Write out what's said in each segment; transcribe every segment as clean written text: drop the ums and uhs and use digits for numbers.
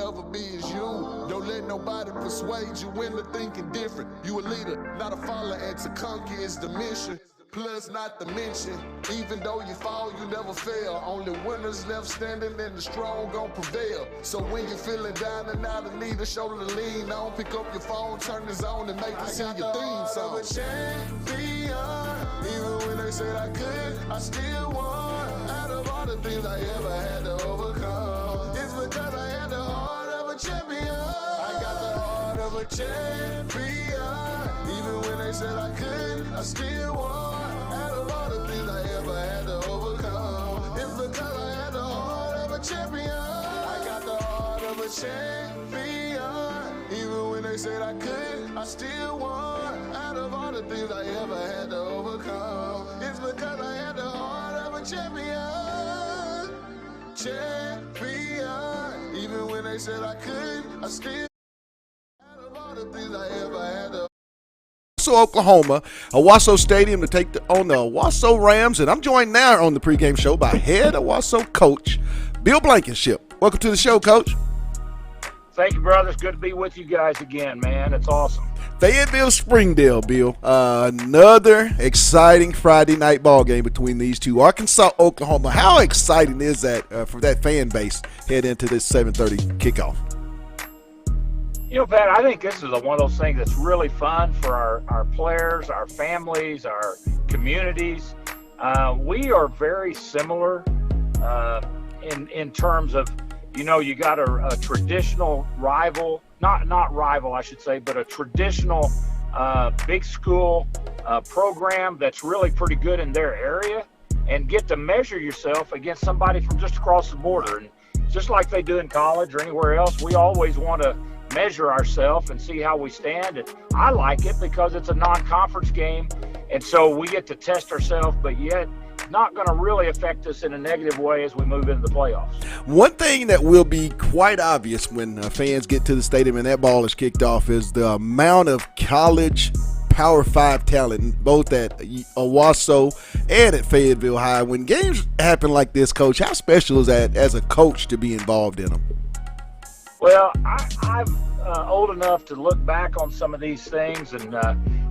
Ever be as you. Don't let nobody persuade you into thinking different. You a leader, not a follower, and to conquer is the mission. Plus, not to mention, even though you fall, you never fail. Only winners left standing, and the strong gon' prevail. So when you're feeling down and out of need, a shoulder to lean on, pick up your phone, turn this on, and make it sing your theme song. I'm a champion. Even when they said I could, I still won. Out of all the things I ever had to overcome, it's because I had the heart of a champion. I got the heart of a champion. Even when they said I could, I still won. Out of all the things I ever had to overcome, it's because I had the heart of a champion. I got the heart of a champion. Even when they said I could, I still won. Out of all the things I ever had to overcome, it's because I had the heart of a champion. Champion. Even when they said I could, I still. Out of all the things I ever had to. Oklahoma, Owasso Stadium to take on the Owasso Rams, and I'm joined now on the pregame show by head Owasso coach Bill Blankenship. Welcome to the show, Coach. Thank you, brothers. Good to be with you guys again, man. It's awesome. Fayetteville, Springdale, Bill. Another exciting Friday night ball game between these two. Arkansas, Oklahoma. How exciting is that for that fan base head into this 7:30 kickoff? You know, Pat, I think this is one of those things that's really fun for our players, our families, our communities. We are very similar in terms of, you know, you got a traditional rival, not rival, I should say, but a traditional big school program that's really pretty good in their area, and get to measure yourself against somebody from just across the border. And just like they do in college or anywhere else, we always want to measure ourselves and see how we stand. And I like it because it's a non-conference game, and so we get to test ourselves, but yet not going to really affect us in a negative way as we move into the playoffs. One thing that will be quite obvious when fans get to the stadium and that ball is kicked off is the amount of college Power 5 talent, both at Owasso and at Fayetteville High. When games happen like this, Coach, how special is that as a coach to be involved in them? Well, I'm old enough to look back on some of these things, and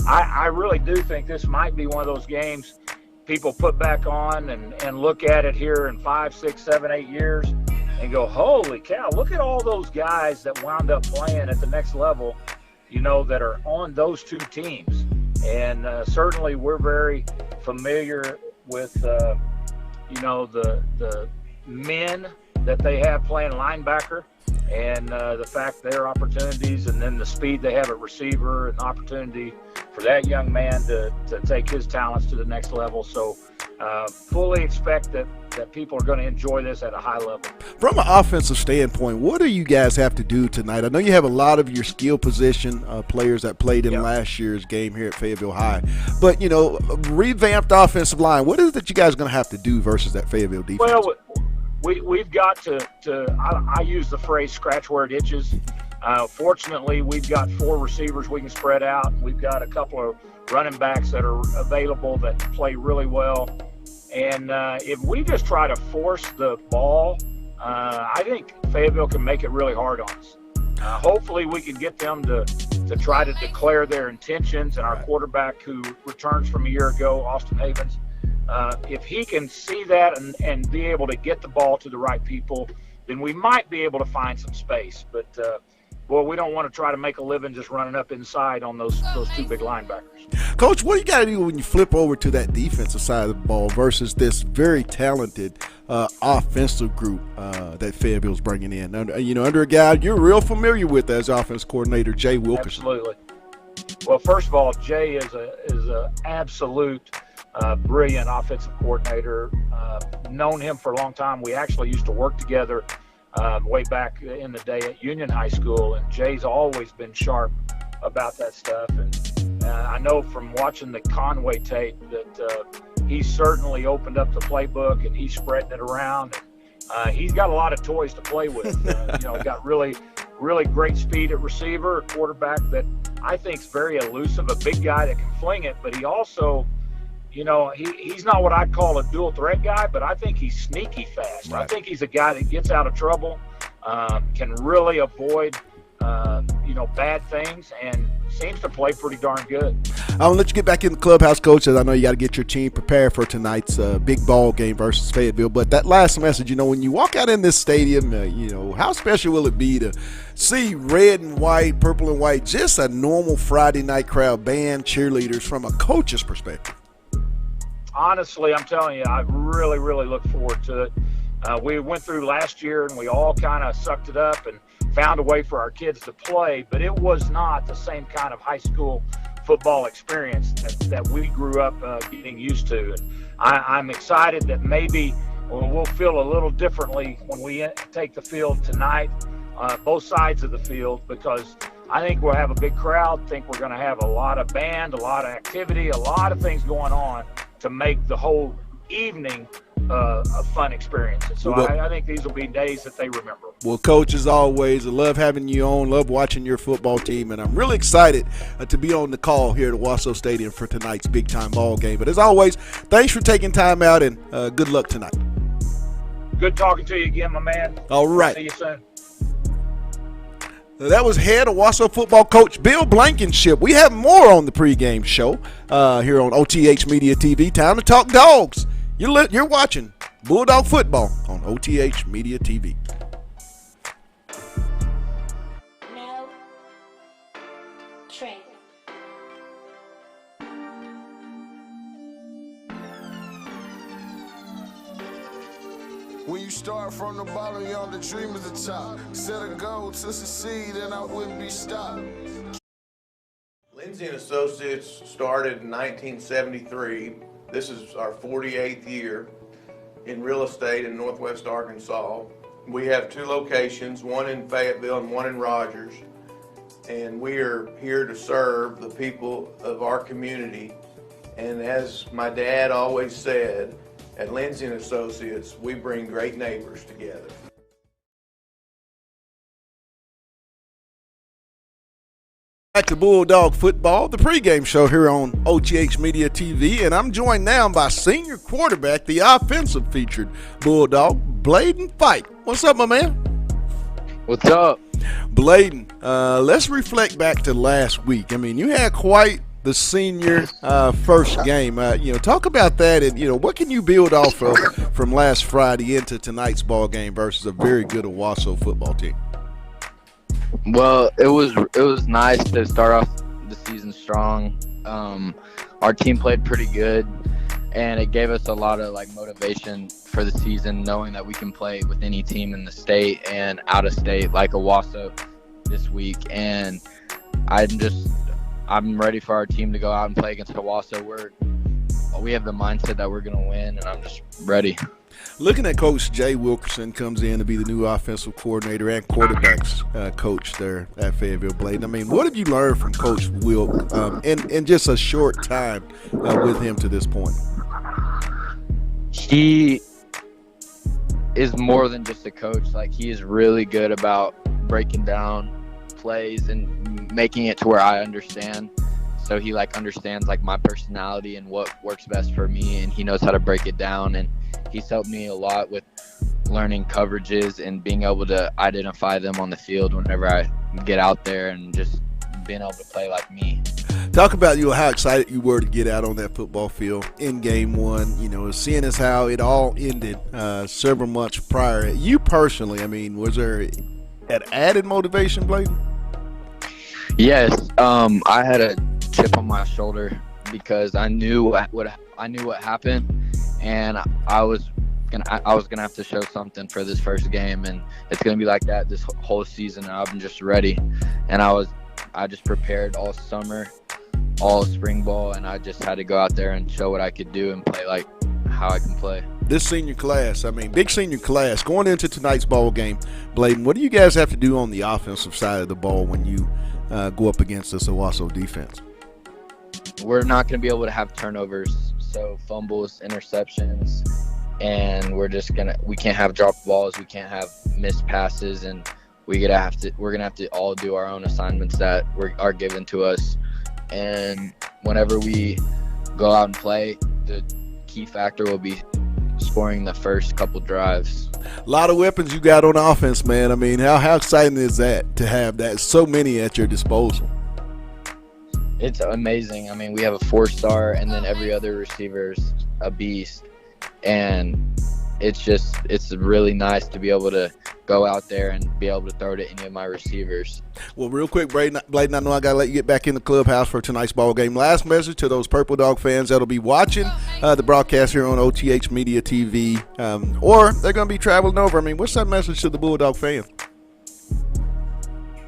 I really do think this might be one of those games people put back on and look at it here in 5, 6, 7, 8 years and go, holy cow, look at all those guys that wound up playing at the next level, you know, that are on those two teams. And certainly we're very familiar with, you know, the men that they have playing linebacker, and the fact their opportunities, and then the speed they have at receiver, and the opportunity for that young man to take his talents to the next level. So fully expect that people are going to enjoy this at a high level. From an offensive standpoint, what do you guys have to do tonight? I know you have a lot of your skill position players that played in last year's game here at Fayetteville High, but, you know, revamped offensive line, what is it that you guys are going to have to do versus that Fayetteville defense? Well, we've got to I use the phrase scratch where it itches. Fortunately, we've got 4 receivers we can spread out. We've got a couple of running backs that are available that play really well. And if we just try to force the ball, I think Fayetteville can make it really hard on us. Hopefully we can get them to try to declare their intentions. And our quarterback, who returns from a year ago, Austin Havens, if he can see that and be able to get the ball to the right people, then we might be able to find some space. But, boy, we don't want to try to make a living just running up inside on those 2 big linebackers. Coach, what do you got to do when you flip over to that defensive side of the ball versus this very talented offensive group that Fayetteville's bringing in? Under a guy you're real familiar with as offense coordinator, J Wilkerson. Absolutely. Well, first of all, Jay is a absolute brilliant offensive coordinator. Known him for a long time. We actually used to work together way back in the day at Union High School, and Jay's always been sharp about that stuff. And I know from watching the Conway tape that he's certainly opened up the playbook, and he's spreading it around. And he's got a lot of toys to play with. Got really, really great speed at receiver, a quarterback that I think is very elusive, a big guy that can fling it, but he also, he's not what I'd call a dual threat guy, but I think he's sneaky fast. Right. I think he's a guy that gets out of trouble can really avoid bad things, and seems to play pretty darn good. I'll let you get back in the clubhouse, Coach, as I know you got to get your team prepared for tonight's big ball game versus Fayetteville. But that last message, when you walk out in this stadium, how special will it be to see red and white, purple and white, just a normal Friday night crowd, band, cheerleaders from a coach's perspective? Honestly, I'm telling you, I really, really look forward to it. We went through last year, and we all kind of sucked it up and found a way for our kids to play, but it was not the same kind of high school football experience that we grew up getting used to. And I'm excited that maybe we'll feel a little differently when we take the field tonight, both sides of the field, because I think we'll have a big crowd. I think we're going to have a lot of band, a lot of activity, a lot of things going on to make the whole evening a fun experience. And so I think these will be days that they remember. Well, Coach, as always, I love having you on, love watching your football team, and I'm really excited to be on the call here at Owasso Stadium for tonight's big-time ball game. But as always, thanks for taking time out, and good luck tonight. Good talking to you again, my man. All right. See you soon. That was head Owasso football coach Bill Blankenship. We have more on the pregame show here on OTH Media TV. Time to talk dogs. You're watching Bulldog Football on OTH Media TV. No train. When you start from the bottom, you're the dream is the top. Set a goal to succeed, and I wouldn't be stopped. Lindsay & Associates started in 1973. This is our 48th year in real estate in Northwest Arkansas. We have two locations, one in Fayetteville and one in Rogers. And we are here to serve the people of our community. And as my dad always said, at Lindsay & Associates, we bring great neighbors together. Back to Bulldog Football, the pregame show here on OTH Media TV, and I'm joined now by senior quarterback, the offensive featured Bulldog, Bladen Fight. What's up, my man? What's up? Bladen, let's reflect back to last week. I mean, you had quite the senior first game. Talk about that, and what can you build off of from last Friday into tonight's ball game versus a very good Owasso football team? Well, it was nice to start off the season strong. Our team played pretty good, and it gave us a lot of motivation for the season, knowing that we can play with any team in the state and out of state like Owasso this week. And I'm ready for our team to go out and play against Owasso. We have the mindset that we're going to win, and I'm just ready. Looking at Coach J Wilkerson comes in to be the new offensive coordinator and quarterbacks coach there at Fayetteville Bladen. I mean, what have you learned from Coach Wilk in just a short time with him to this point? He is more than just a coach. He is really good about breaking down plays and making it to where I understand. So he understands my personality and what works best for me, and he knows how to break it down. And he's helped me a lot with learning coverages and being able to identify them on the field whenever I get out there, and just being able to play like me. Talk about how excited you were to get out on that football field in game one, seeing as how it all ended several months prior. You personally, I mean, was there an added motivation, Bladen? Yes, I had a chip on my shoulder because I knew what happened, and I was gonna have to show something for this first game, and it's gonna be like that this whole season. I'm just ready, and I just prepared all summer, all spring ball, and I just had to go out there and show what I could do and play how I can play. This senior class, big senior class, going into tonight's ball game, Bladen, what do you guys have to do on the offensive side of the ball when you go up against this Owasso defense? We're not going to be able to have turnovers, so fumbles, interceptions, and we can't have dropped balls, we can't have missed passes, and we're gonna have to all do our own assignments that are given to us. And whenever we go out and play, the key factor will be scoring the first couple drives. A lot of weapons you got on offense, man. I mean, how exciting is that to have that so many at your disposal? It's amazing. I mean, we have a 4-star, and then every other receiver's a beast. And it's really nice to be able to go out there and be able to throw to any of my receivers. Well, real quick, Bladen, I know I got to let you get back in the clubhouse for tonight's ball game. Last message to those Purple Dog fans that'll be watching the broadcast here on OTH Media TV, or they're going to be traveling over. I mean, what's that message to the Bulldog fans?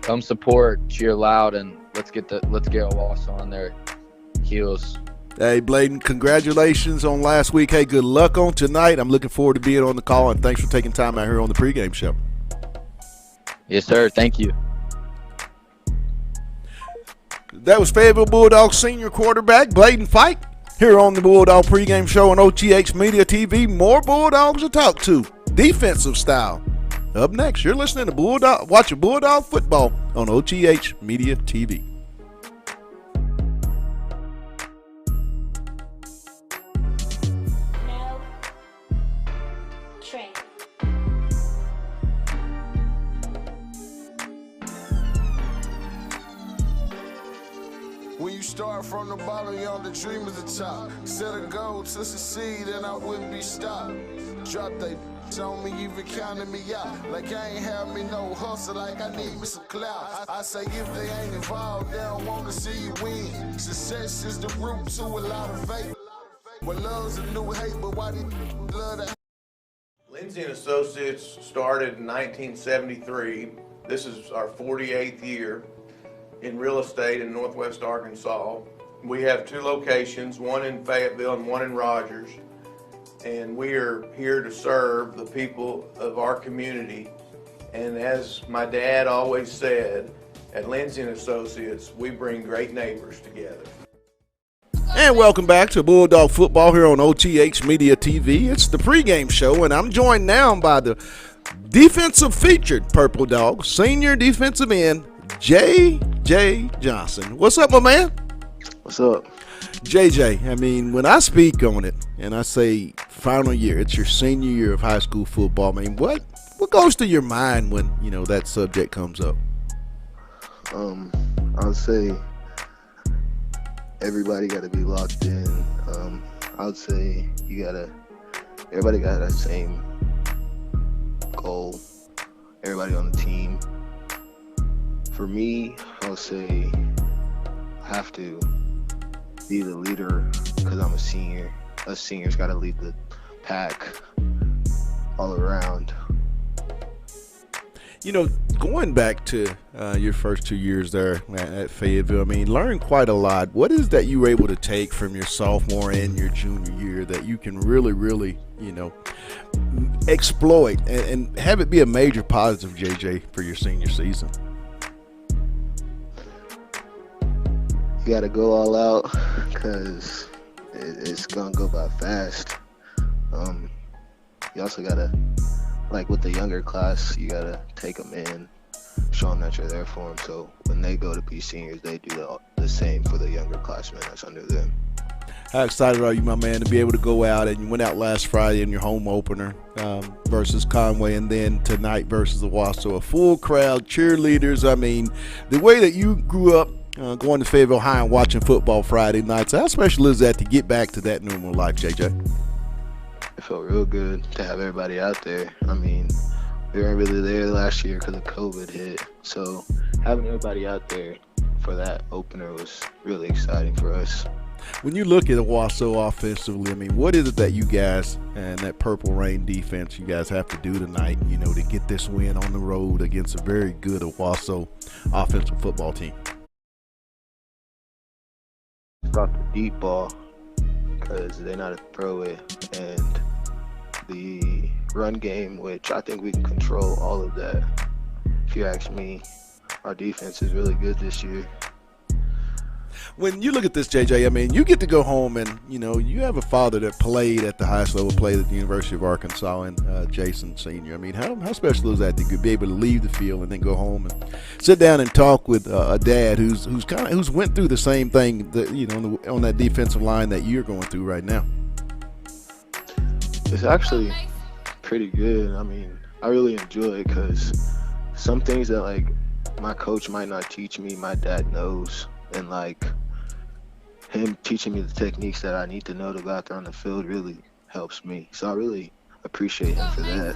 Come support, cheer loud, and let's get Owasso on their heels. Hey, Bladen, congratulations on last week. Hey, good luck on tonight. I'm looking forward to being on the call, and thanks for taking time out here on the pregame show. Yes, sir. Thank you. That was Fayetteville Bulldogs senior quarterback Bladen Fike here on the Bulldog pregame show on OTH Media TV. More Bulldogs to talk to, defensive style. Up next, you're listening to watching Bulldog football on OTH Media TV. No. Train. When you start from the bottom, you're on the dream is the top. Set a goal to succeed and I wouldn't be stopped. Drop they on me, even counting me out. Like I ain't have me no hustle, like I need me some clout. I say if they ain't involved, they don't want to see you win. Success is the root to a lot of faith. What love's a new hate, but why do you love that? Lindsay and Associates started in 1973. This is our 48th year in real estate in Northwest Arkansas. We have 2 locations, one in Fayetteville and one in Rogers. And we are here to serve the people of our community. And as my dad always said, at Lindsay and Associates, we bring great neighbors together. And welcome back to Bulldog Football here on OTH Media TV. It's the pregame show, and I'm joined now by the defensive featured Purple Dog, senior defensive end, J. Johnson. What's up, my man? What's up? JJ, I mean, when I speak on it and I say final year, it's your senior year of high school football. I mean, what goes to your mind when, that subject comes up? I would say everybody got to be locked in. I would say everybody got that same goal. Everybody on the team. For me, I would say I have to be the leader because I'm a senior. Us seniors got to lead the pack all around. Going back to your first 2 years there at Fayetteville, I mean, learned quite a lot. What is that you were able to take from your sophomore and your junior year that you can really, really, exploit and have it be a major positive, JJ, for your senior season? You got to go all out because it's going to go by fast. You also got to, like with the younger class, you got to take them in, show them that you're there for them. So when they go to be seniors, they do the same for the younger classmen that's under them. How excited are you, my man, to be able to go out, and you went out last Friday in your home opener versus Conway, and then tonight versus Owasso, a full crowd, cheerleaders. I mean, the way that you grew up going to Fayetteville High and watching football Friday nights, how special is that to get back to that normal life, JJ? It felt real good to have everybody out there. I mean, we weren't really there last year because of COVID hit. So having everybody out there for that opener was really exciting for us. When you look at Owasso offensively, I mean, what is it that you guys and that Purple Rain defense you guys have to do tonight, to get this win on the road against a very good Owasso offensive football team? Stop the deep ball because they know how to throw it, and the run game, which I think we can control all of that. If you ask me, our defense is really good this year. When you look at this, JJ, I mean, you get to go home and, you have a father that played at the highest level, played at the University of Arkansas, and Jason Sr. I mean, how special is that to be able to leave the field and then go home and sit down and talk with a dad who's went through the same thing that, on that defensive line that you're going through right now? It's actually pretty good. I mean, I really enjoy it because some things that, like, my coach might not teach me, my dad knows. And, like, him teaching me the techniques that I need to know to go out there on the field really helps me. So I really appreciate him for that.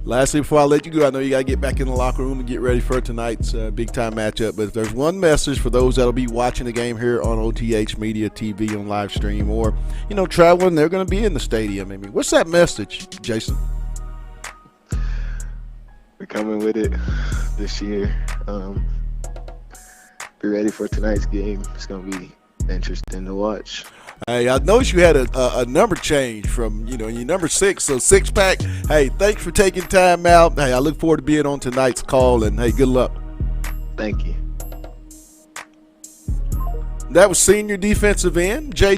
Lastly, before I let you go, I know you got to get back in the locker room and get ready for tonight's big-time matchup. But if there's one message for those that will be watching the game here on OTH Media TV on live stream or, traveling, they're going to be in the stadium. I mean, what's that message, Jason? We're coming with it this year. Be ready for tonight's game. It's going to be interesting to watch. Hey, I noticed you had a number change from, your number 6, so 6-pack. Hey, thanks for taking time out. Hey, I look forward to being on tonight's call, and, hey, good luck. Thank you. That was senior defensive end J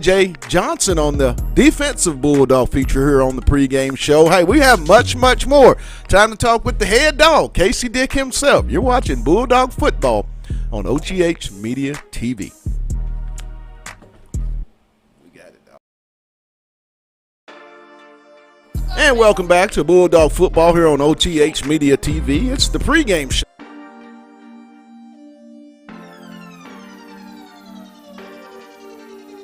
Johnson on the defensive Bulldog feature here on the pregame show. Hey, we have much, much more. Time to talk with the head dog, Casey Dick himself. You're watching Bulldog football on OTH Media TV. And welcome back to Bulldog Football here on OTH Media TV. It's the pregame show.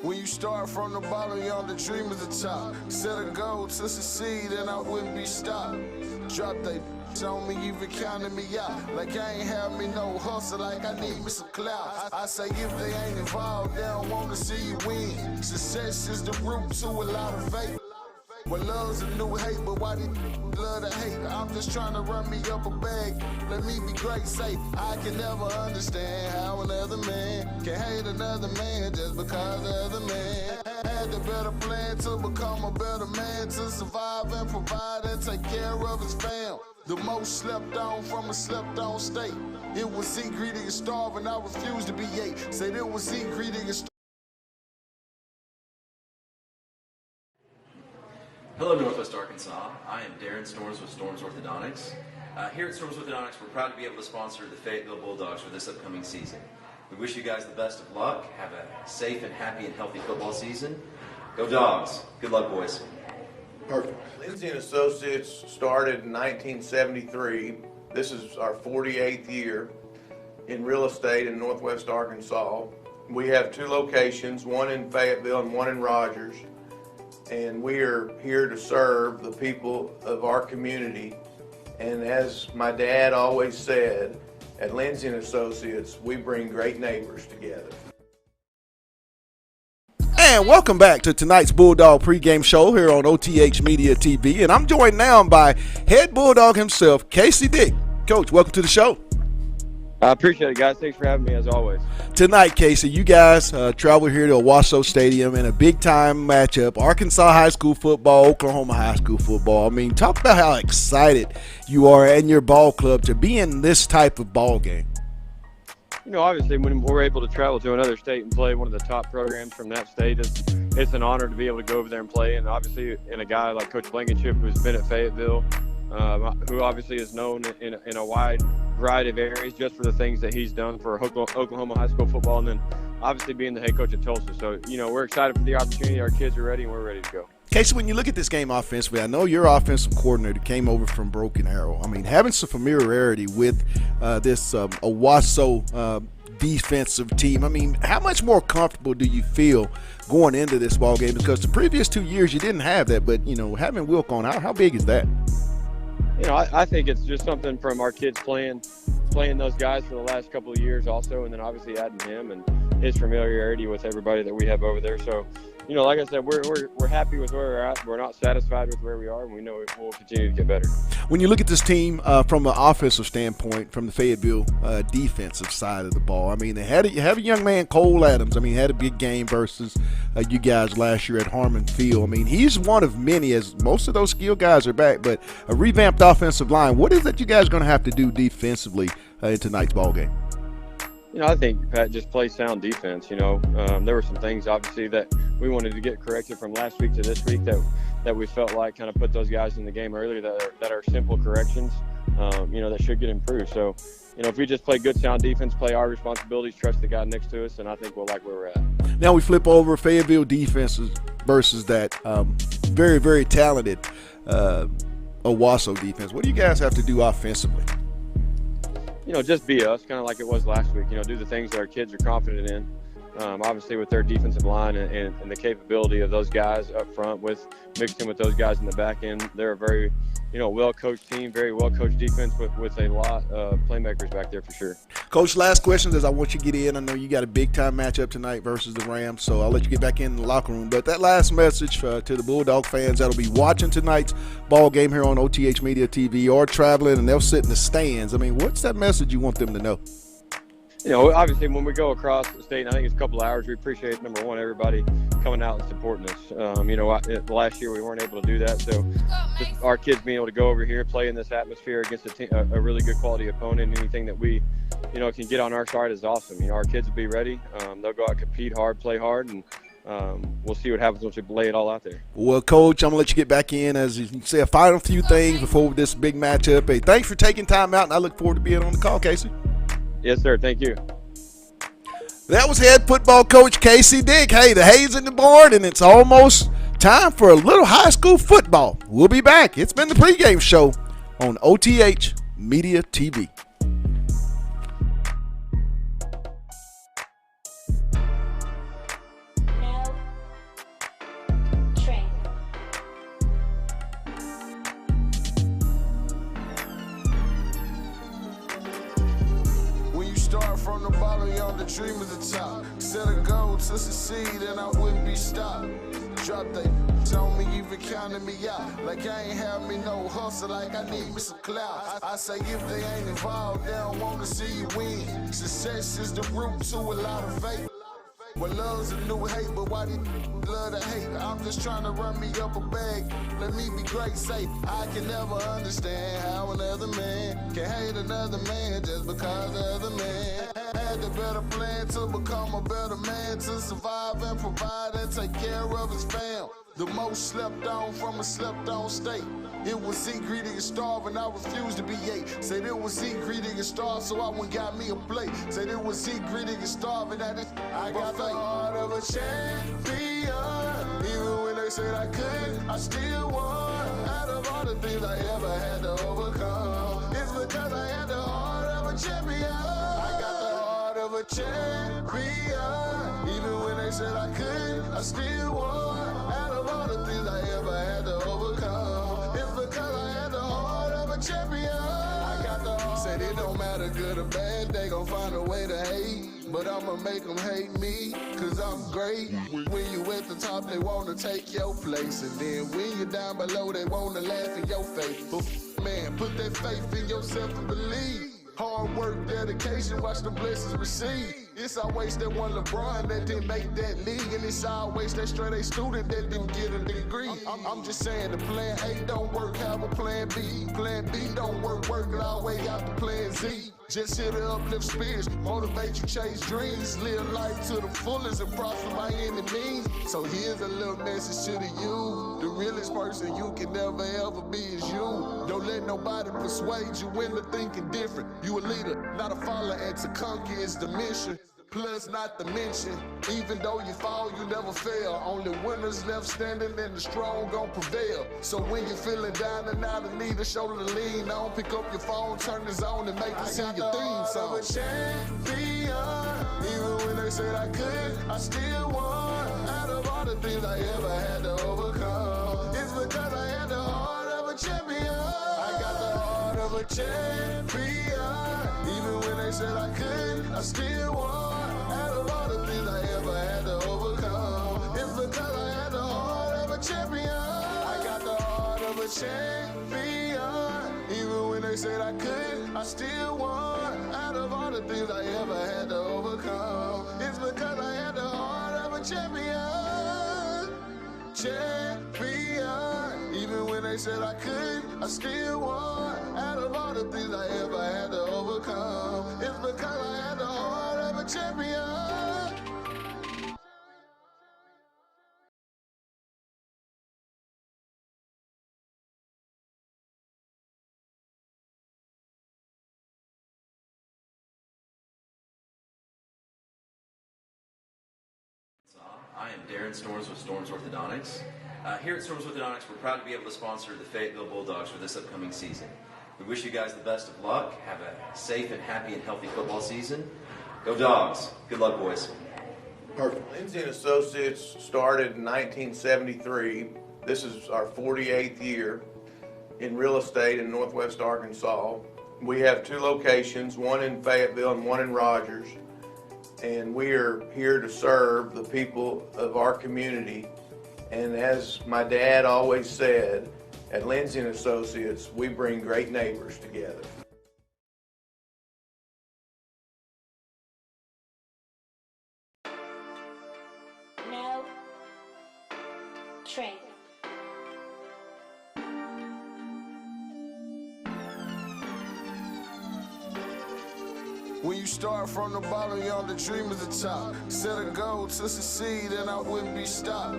When you start from the bottom, you're on the dream at the top. Set a goal to succeed and I wouldn't be stopped. Drop they on me, even counting me out. Like I ain't have me no hustle, like I need me some clout. I say if they ain't involved, they don't want to see you win. Success is the root to a lot of faith. Well, love's a new hate, but why they love to hate? I'm just trying to run me up a bag. Let me be great, say I can never understand how another man can hate another man just because of the man. Had the better plan to become a better man, to survive and provide and take care of his fam. The most slept on from a slept on state. It was eat, greedy, and starve, and I refused to be ate. Said it was eat, greedy, and starve. Hello, Northwest Arkansas. I am Darren Storms with Storms Orthodontics. Here at Storms Orthodontics, we're proud to be able to sponsor the Fayetteville Bulldogs for this upcoming season. We wish you guys the best of luck. Have a safe and happy and healthy football season. Go Dogs. Good luck, boys. Perfect. Lindsay and Associates started in 1973. This is our 48th year in real estate in Northwest Arkansas. We have 2 locations, one in Fayetteville and one in Rogers. And we are here to serve the people of our community. And as my dad always said, at Lindsay and Associates, we bring great neighbors together. And welcome back to tonight's Bulldog pregame show here on OTH Media TV. And I'm joined now by head Bulldog himself, Casey Dick. Coach, welcome to the show. I appreciate it, guys. Thanks for having me, as always. Tonight, Casey, you guys travel here to Owasso Stadium in a big-time matchup, Arkansas high school football, Oklahoma high school football. I mean, talk about how excited you are and your ball club to be in this type of ball game. Obviously, when we're able to travel to another state and play one of the top programs from that state, it's an honor to be able to go over there and play. And obviously, in a guy like Coach Blankenship, who's been at Fayetteville, who obviously is known in a wide variety of areas just for the things that he's done for Oklahoma high school football, and then obviously being the head coach at Tulsa. So, we're excited for the opportunity. Our kids are ready, and we're ready to go. Casey, when you look at this game offensively, I know your offensive coordinator came over from Broken Arrow. I mean, having some familiarity with this Owasso defensive team, I mean, how much more comfortable do you feel going into this ball game? Because the previous 2 years you didn't have that, but, having Wilk on, how big is that? I think it's just something from our kids playing those guys for the last couple of years also, and then obviously adding him and his familiarity with everybody that we have over there. So, like I said, we're happy with where we're at. We're not satisfied with where we are, and we know we'll continue to get better. When you look at this team from an offensive standpoint, from the Fayetteville defensive side of the ball, I mean, you have a young man, Cole Adams. I mean, had a big game versus you guys last year at Harmon Field. I mean, he's one of many, as most of those skill guys are back, but a revamped offensive line. What is it you guys are going to have to do defensively in tonight's ball game? I think Pat just plays sound defense. There were some things obviously that we wanted to get corrected from last week to this week that we felt like kind of put those guys in the game earlier that are simple corrections, that should get improved. So, if we just play good sound defense, play our responsibilities, trust the guy next to us, and I think we'll like where we're at. Now we flip over Fayetteville defenses. versus that very, very talented Owasso defense. What do you guys have to do offensively? Just be us, kind of like it was last week. Do the things that our kids are confident in. Obviously, with their defensive line and the capability of those guys up front, mixed in with those guys in the back end, they're a very, well-coached team, very well-coached defense with a lot of playmakers back there for sure. Coach, last question is I want you to get in. I know you got a big-time matchup tonight versus the Rams, so I'll let you get back in the locker room. But that last message to the Bulldog fans that'll be watching tonight's ball game here on OTH Media TV or traveling, and they'll sit in the stands. I mean, what's that message you want them to know? Obviously, when we go across the state, and I think it's a couple of hours, we appreciate, number one, everybody coming out and supporting us. Last year we weren't able to do that, so just our kids being able to go over here, play in this atmosphere against a really good quality opponent, anything that we, can get on our side is awesome. Our kids will be ready. They'll go out, compete hard, play hard, and we'll see what happens once we lay it all out there. Well, Coach, I'm going to let you get back in as you say a final few things before this big matchup. Hey, thanks for taking time out, and I look forward to being on the call, Casey. Yes, sir. Thank you. That was head football coach Casey Dick. Hey, the hay's in the barn, and it's almost time for a little high school football. We'll be back. It's been the pregame show on OTH Media TV. No. Train. When you start from the bottom, you're on the dream of the top. Set a goal to succeed, and I wouldn't be stopped. Drop they on me, even counting me out. Like I ain't have me no hustle, like I need me some clout. I say if they ain't involved, they don't want to see you win. Success is the root to a lot of faith. Well, love's a new hate, but why do you love to hate? I'm just trying to run me up a bag. Let me be great, say I can never understand how another man can hate another man just because of the man. Had the better plan to become a better man, to survive and provide and take care of his fam. The most slept on from a slept on state. It was eat, greedy, and starve, and I refused to be ate. Said it was eat, greedy, and starve, so I went got me a plate. Said it was eat, greedy, and starve, and I got the heart of a champion. Even when they said I couldn't, I still won. Out of all the things I ever had to overcome, it's because I had the heart of a champion. I got the heart of a champion. Even when they said I couldn't, I still won. Out of all the things I ever had to overcome, it's because I had the heart of a champion. I got the heart. Said it don't matter good or bad, they gon' find a way to hate. But I'ma make them hate me, cause I'm great. When you at the top, they wanna take your place. And then when you're down below, they wanna laugh in your face. But man, put that faith in yourself and believe. Hard work, dedication, watch the blessings receive. It's always that one LeBron that didn't make that league. And it's always that straight A student that didn't get a degree. I'm just saying the plan A don't work, have a plan B. Plan B don't work, work it all the way out to plan Z. Just here to uplift spirits, motivate you, chase dreams. Live life to the fullest and prosper by any means. So here's a little message to the you. The realest person you can never ever be is you. Don't let nobody persuade you into thinking different. You a leader, not a follower, and to conquer is the mission. Plus, not to mention, even though you fall, you never fail. Only winners left standing, and the strong gon' prevail. So when you're feeling down and out of need, a shoulder to lean on, pick up your phone, turn this on, and make it sing your theme song. I champion. Even when they said I couldn't, I still won. Out of all the things I ever had to overcome, it's because I had the heart of a champion. I got the heart of a champion. Even when they said I couldn't, I still won. Out of all the things I ever had to overcome, it's because I had the heart of a champion. I got the heart of a champion. Even when they said I couldn't, I still won. Out of all the things I ever had to overcome, it's because I had the heart of a champion. Champion. Even when they said I couldn't, I still won. Out of all the things I ever had to overcome, it's because I had the heart of a champion. I am Darren Storms with Storms Orthodontics. Here at Storms Orthodontics, we're proud to be able to sponsor the Fayetteville Bulldogs for this upcoming season. We wish you guys the best of luck. Have a safe and happy and healthy football season. Go Dogs. Good luck, boys. Perfect. Lindsay and Associates started in 1973. This is our 48th year in real estate in Northwest Arkansas. We have 2 locations, one in Fayetteville and one in Rogers. And we are here to serve the people of our community. And as my dad always said, at Lindsay and Associates, we bring great neighbors together. No. Train. When you start from the bottom, you're on the dream at the top. Set a goal to succeed and I wouldn't be stopped.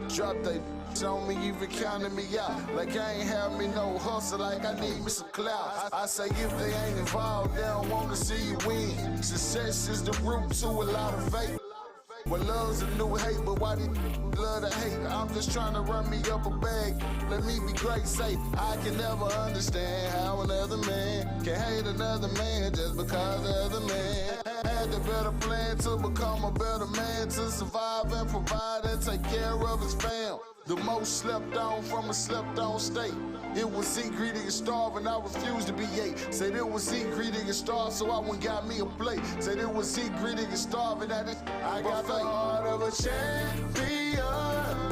Drop they on me, even counting me out. Like I ain't have me no hustle, like I need me some clout. I say if they ain't involved, they don't want to see you win. Success is the root to a lot of faith. Well, love's a new hate, but why they love to hate? I'm just trying to run me up a bag. Let me be great, say I can never understand how another man can hate another man just because the other man had the better plan to become a better man, to survive and provide and take care of his fam. The most slept on from a slept on state. It was eat, greedy, and starve, and I refused to be ate. Said it was eat, greedy, and starve, so I went got me a plate. Said it was eat, greedy, and starve, and I got the heart of a champion.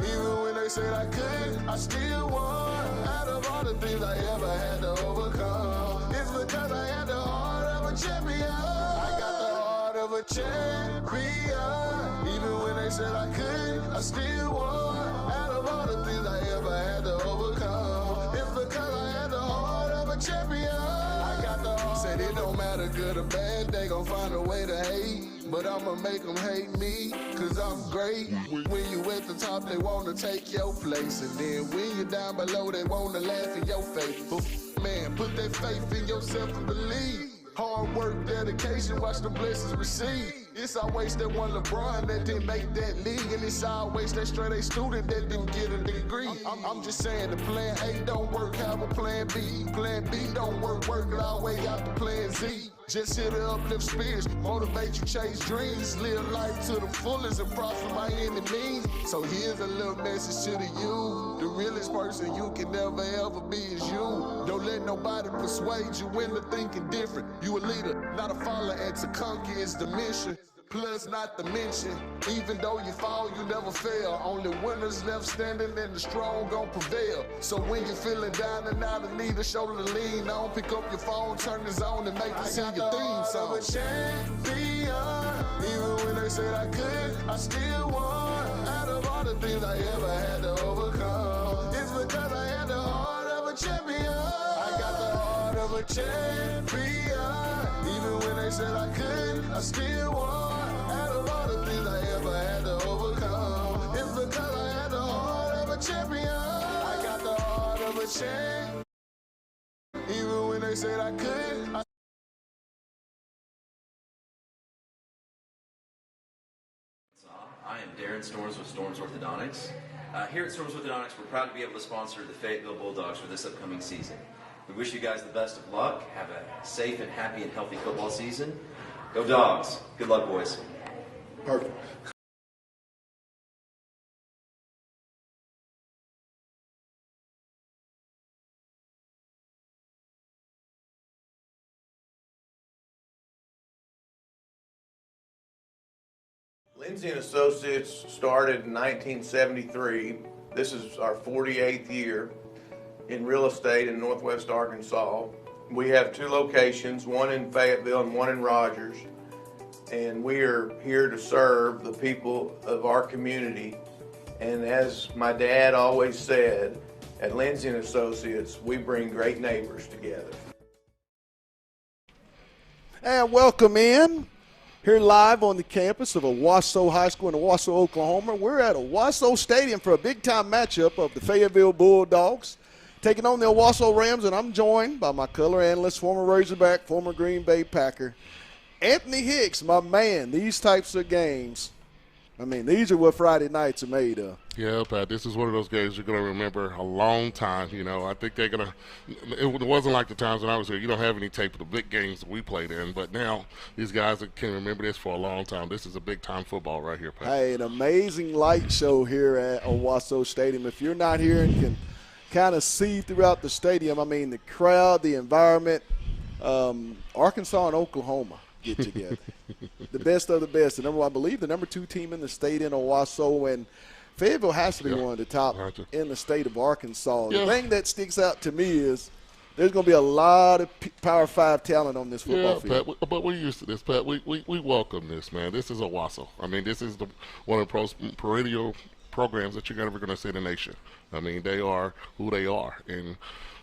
Even when they said I couldn't, I still won. Out of all the things I ever had to overcome, it's because I had the heart of a champion. I got the heart of a champion. Even when they said I couldn't, I still won. Out of all the things I ever had to overcome, it's because I had the heart of a champion. I got the heart. Said it don't matter good or bad, they gon' find a way to hate. But I'ma make them hate me, cause I'm great. When you at the top, they wanna take your place. And then when you're down below, they wanna laugh in your face. But man, put that faith in yourself and believe. Hard work, dedication, watch the blessings receive. It's always that one LeBron that didn't make that league. And it's always that straight A student that didn't get a degree. I'm just saying the plan A don't work, have a plan B. Plan B don't work, work it all the way out to plan Z. Just here to uplift spirits, motivate you, chase dreams. Live life to the fullest and prosper by any means. So here's a little message to the you. The realest person you can never ever be is you. Don't let nobody persuade you into thinking different. You a leader, not a follower, and to conquer is the mission. Plus, not to mention, even though you fall, you never fail. Only winners left standing and the strong gon' prevail. So when you're feeling down and out of need, a shoulder to lean on, pick up your phone, turn this on, and make it sing your theme song. A champion. Even when they said I could, I still won. Out of all the things I ever had to overcome, it's because I had the heart of a champion. I got the heart of a champion. Even when they said I could, I still won. Out of all the things I ever had to overcome, it's because I had the heart of a champion. I got the heart of a champion. Even when they said I could, I am Darren Storms with Storms Orthodontics. Here at Storms Orthodontics, we're proud to be able to sponsor the Fayetteville Bulldogs for this upcoming season. We wish you guys the best of luck. Have a safe and happy and healthy football season. Go Dogs. Good luck, boys. Perfect. Lindsay and Associates started in 1973. This is our 48th year in real estate in Northwest Arkansas. We have 2 locations, one in Fayetteville and one in Rogers. And we are here to serve the people of our community. And as my dad always said, at Lindsay and Associates, we bring great neighbors together. And welcome in. Here live on the campus of Owasso High School in Owasso, Oklahoma. We're at Owasso Stadium for a big-time matchup of the Fayetteville Bulldogs taking on the Owasso Rams, and I'm joined by my color analyst, former Razorback, former Green Bay Packer, Anthony Hicks, my man. These types of games, I mean, these are what Friday nights are made of. Yeah, Pat, this is one of those games you're going to remember a long time. You know, I think they're going to – it wasn't like the times when I was here. You don't have any tape of the big games that we played in. But now these guys can remember this for a long time. This is a big-time football right here, Pat. Hey, an amazing light show here at Owasso Stadium. If you're not here and can kind of see throughout the stadium, I mean, the crowd, the environment, Arkansas and Oklahoma get together. The best of the best. I believe the number 2 team in the state in Owasso, and Fayetteville has to be one of the top in the state of Arkansas. The thing that sticks out to me is there's going to be a lot of Power 5 talent on this football field. Pat, but we're used to this, Pat. We welcome this, man. This is Owasso. I mean, this is one of the perennial programs that you're never going to see in the nation. I mean, they are who they are, and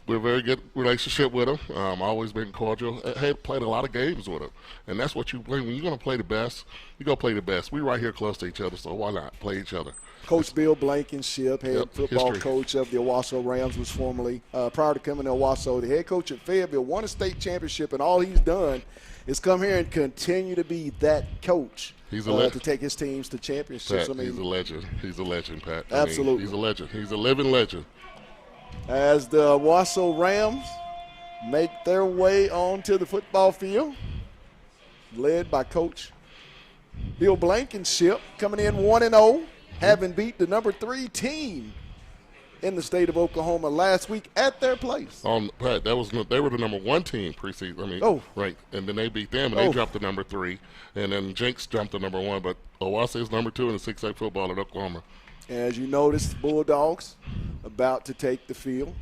we're a very good relationship with them. Always been cordial. Had played a lot of games with them, and that's what you play. When you're going to play the best, you're going to play the best. We're right here close to each other, so why not play each other? Coach Bill Blankenship, head football coach of the Owasso Rams, was formerly, prior to coming to Owasso, the head coach at Fayetteville, won a state championship, and all he's done is come here and continue to be that coach. He's a legend. To take his teams to championships. Pat, he's a legend. He's a legend, Pat. Absolutely. I mean, he's a legend. He's a living legend. As the Owasso Rams make their way onto the football field, led by Coach Bill Blankenship, coming in 1-0, having beat the number 3 team in the state of Oklahoma last week at their place. Pat, they were the number 1 team preseason. I mean, right, and then they beat them, and they dropped to number 3, and then Jenks jumped to number 1. But Owasso is number 2 in the 6A football in Oklahoma. As you noticed, the Bulldogs about to take the field.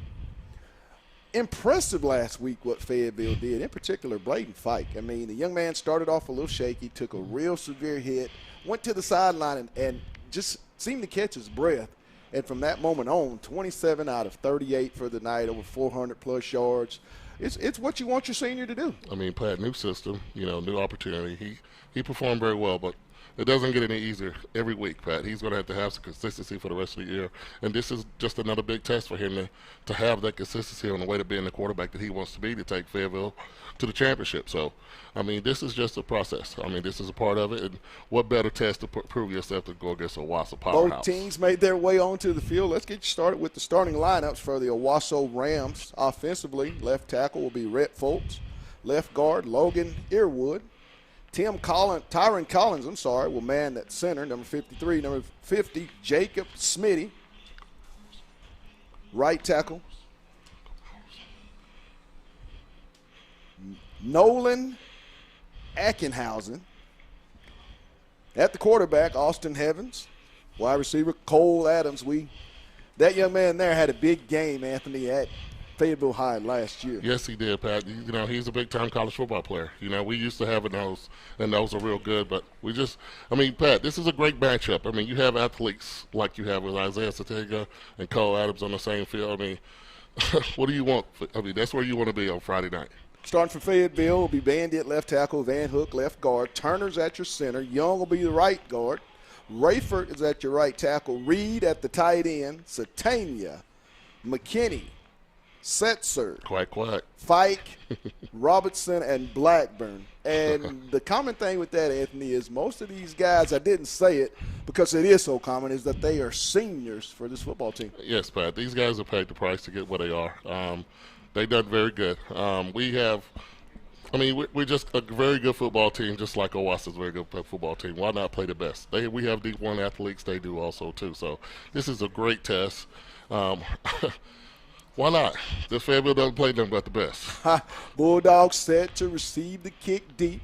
Impressive last week what Fayetteville did, in particular Bladen Fike. I mean, the young man started off a little shaky, took a real severe hit, went to the sideline and just seemed to catch his breath. And from that moment on, 27 out of 38 for the night, over 400-plus yards. It's what you want your senior to do. I mean, Pat, new system, new opportunity. He performed very well, but it doesn't get any easier every week, Pat. He's going to have some consistency for the rest of the year. And this is just another big test for him to have that consistency on the way to being the quarterback that he wants to be to take Fayetteville to the championship. So, I mean, this is just a process. I mean, this is a part of it. And what better test to prove yourself to go against Owasso powerhouse? Both teams made their way onto the field. Let's get you started with the starting lineups for the Owasso Rams. Offensively, left tackle will be Rhett Foltz. Left guard, Logan Earwood. Tyron Collins, will man that center, number 53. Number 50, Jacob Smitty. Right tackle, Nolan Ackenhausen. At the quarterback, Austin Evans. Wide receiver, Cole Adams. That young man there had a big game, Anthony, at Fayetteville High last year. Yes, he did, Pat. He's a big-time college football player. We used to have those, and those are real good. But Pat, this is a great matchup. I mean, you have athletes like you have with Isaiah Satega and Cole Adams on the same field. I mean, what do you want? I mean, that's where you want to be on Friday night. Starting for Fayetteville will be Bandy at left tackle, Van Hook left guard, Turner's at your center, Young will be the right guard, Rayford is at your right tackle, Reed at the tight end, Satania, McKinney, Setzer, Quack, Fike, Robertson, and Blackburn. And the common thing with that, Anthony, is most of these guys, I didn't say it because it is so common, is that they are seniors for this football team. Yes, Pat. These guys have paid the price to get where they are. They've done very good. We're just a very good football team, just like Owasso's a very good football team. Why not play the best? We have D1 athletes. They do also, too. So this is a great test. Why not? The Fayetteville doesn't play them but the best. Bulldogs set to receive the kick deep.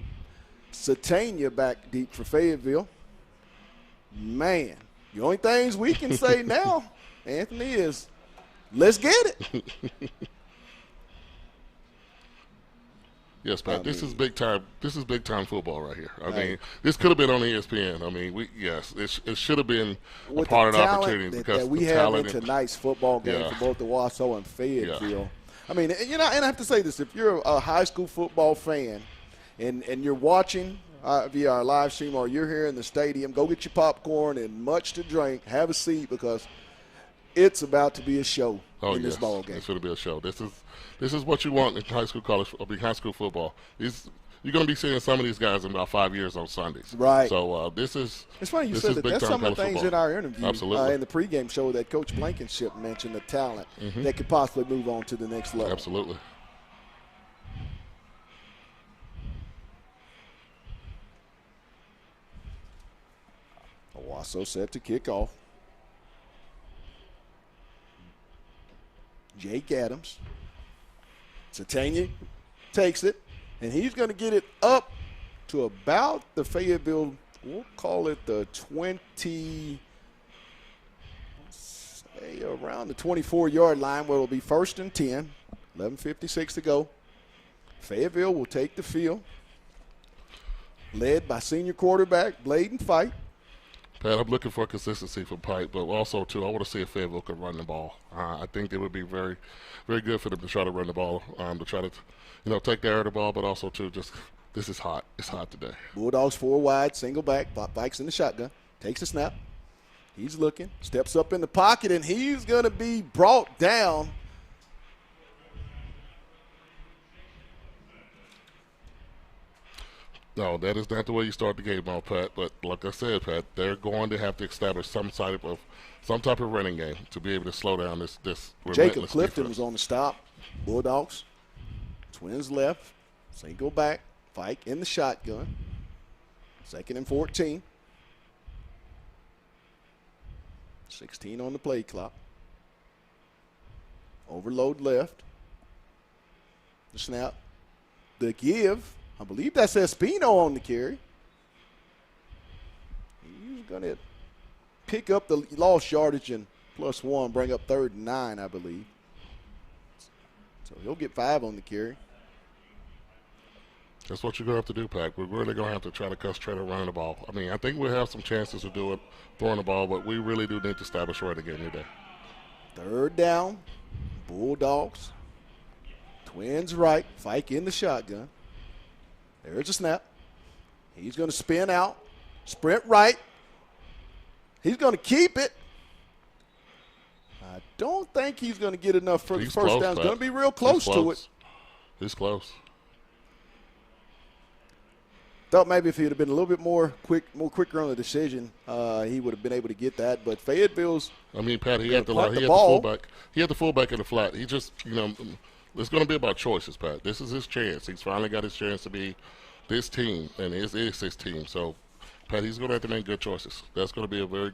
Satania back deep for Fayetteville. Man, the only things we can say now, Anthony, is let's get it. Yes, Pat. This is big time. This is big time football right here. I mean, this could have been on ESPN. I mean, it should have been a part of the opportunity because we have in tonight's football game for both the Owasso and Fayetteville. Yeah. I mean, and I have to say this: if you're a high school football fan and you're watching via our live stream or you're here in the stadium, go get your popcorn and much to drink. Have a seat because it's about to be a show in this ball game. It's going to be a show. This is what you want in high school football. you're going to be seeing some of these guys in about 5 years on Sundays. Right. So this is it's funny you this said is that. big That's time some of the college things football. in our interview Absolutely. in the pregame show that Coach Blankenship mentioned, the talent that could possibly move on to the next level. Absolutely. Owasso set to kick off. Jake Adams. Satania takes it, and he's going to get it up to about the Fayetteville, we'll call it the 20, say around the 24-yard line, where it'll be 1st and 10, 11:56 to go. Fayetteville will take the field, led by senior quarterback Bladen Fight. Pat, I'm looking for consistency for Pike, but also, too, I want to see if Fayetteville can run the ball. I think it would be very, very good for them to try to run the ball, to try to, take the air of the ball, but also, too, just this is hot. It's hot today. Bulldogs 4 wide, single back, Vikes in the shotgun, takes a snap. He's looking, steps up in the pocket, and he's going to be brought down. No, that is not the way you start the game off, Pat. But like I said, Pat, they're going to have to establish some type of running game to be able to slow down this Jacob Clifton defense. was on the stop. Bulldogs, twins left, single back, Fike in the shotgun. 2nd and 14. 16 on the play clock. Overload left. The snap. The give. I believe that's Espino on the carry. He's going to pick up the lost yardage and +1, bring up 3rd and 9, I believe. So he'll get 5 on the carry. That's what you're going to have to do, Pat. We're really going to have to try to concentrate on running the ball. I mean, I think we have some chances to do it throwing the ball, but we really do need to establish running game today. 3rd down, Bulldogs. Twins right, Fike in the shotgun. There's a snap. He's going to spin out, sprint right. He's going to keep it. I don't think he's going to get enough for the first down. It's going to be real close to it. He's close. Thought maybe if he would have been a little bit more quicker on the decision, he would have been able to get that. But Fayetteville's. I mean, Pat, he had the fullback. He had the fullback in the flat. He just, it's going to be about choices, Pat. This is his chance. He's finally got his chance to be this team, and it is his team. So, Pat, he's going to have to make good choices. That's going to be a very,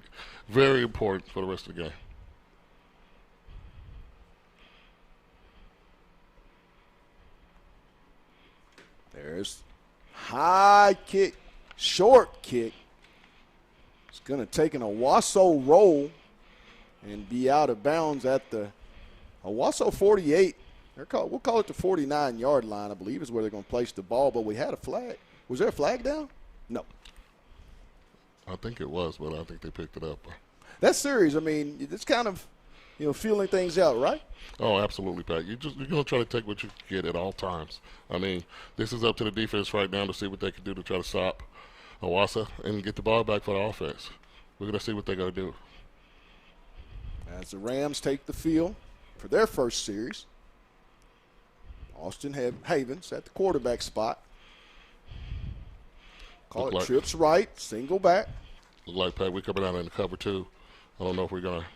very important for the rest of the game. There's high kick, short kick. It's going to take an Owasso roll and be out of bounds at the Owasso 48. We'll call it the 49-yard line, I believe, is where they're going to place the ball. But we had a flag. Was there a flag down? No. I think it was, but I think they picked it up. That series, I mean, it's kind of, feeling things out, right? Oh, absolutely, Pat. You're going to try to take what you can get at all times. I mean, this is up to the defense right now to see what they can do to try to stop Owasso and get the ball back for the offense. We're going to see what they're going to do. As the Rams take the field for their first series, Austin Havens at the quarterback spot. Call it trips right, single back. Look like, Pat, we're coming out in the cover 2. I don't know if we're going to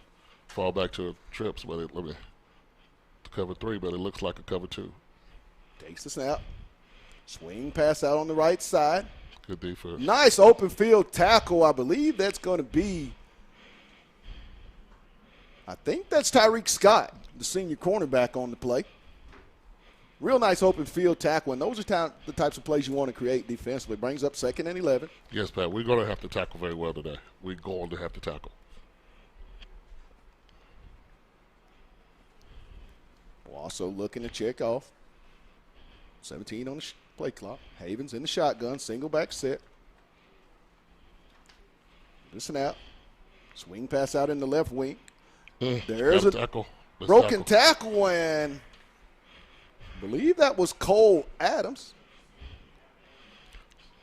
fall back to trips, but to cover 3, but it looks like a cover 2. Takes the snap. Swing pass out on the right side. Good defense. Nice open field tackle. I believe that's going to be, I think that's Tyreek Scott, the senior cornerback on the play. Real nice open field tackle, and those are the types of plays you want to create defensively. Brings up 2nd and 11. Yes, Pat, we're going to have to tackle very well today. We're going to have to tackle. Also looking to check off. 17 on the play clock. Havens in the shotgun, single back set. The snap. Swing pass out in the left wing. There's a broken tackle, and I believe that was Cole Adams.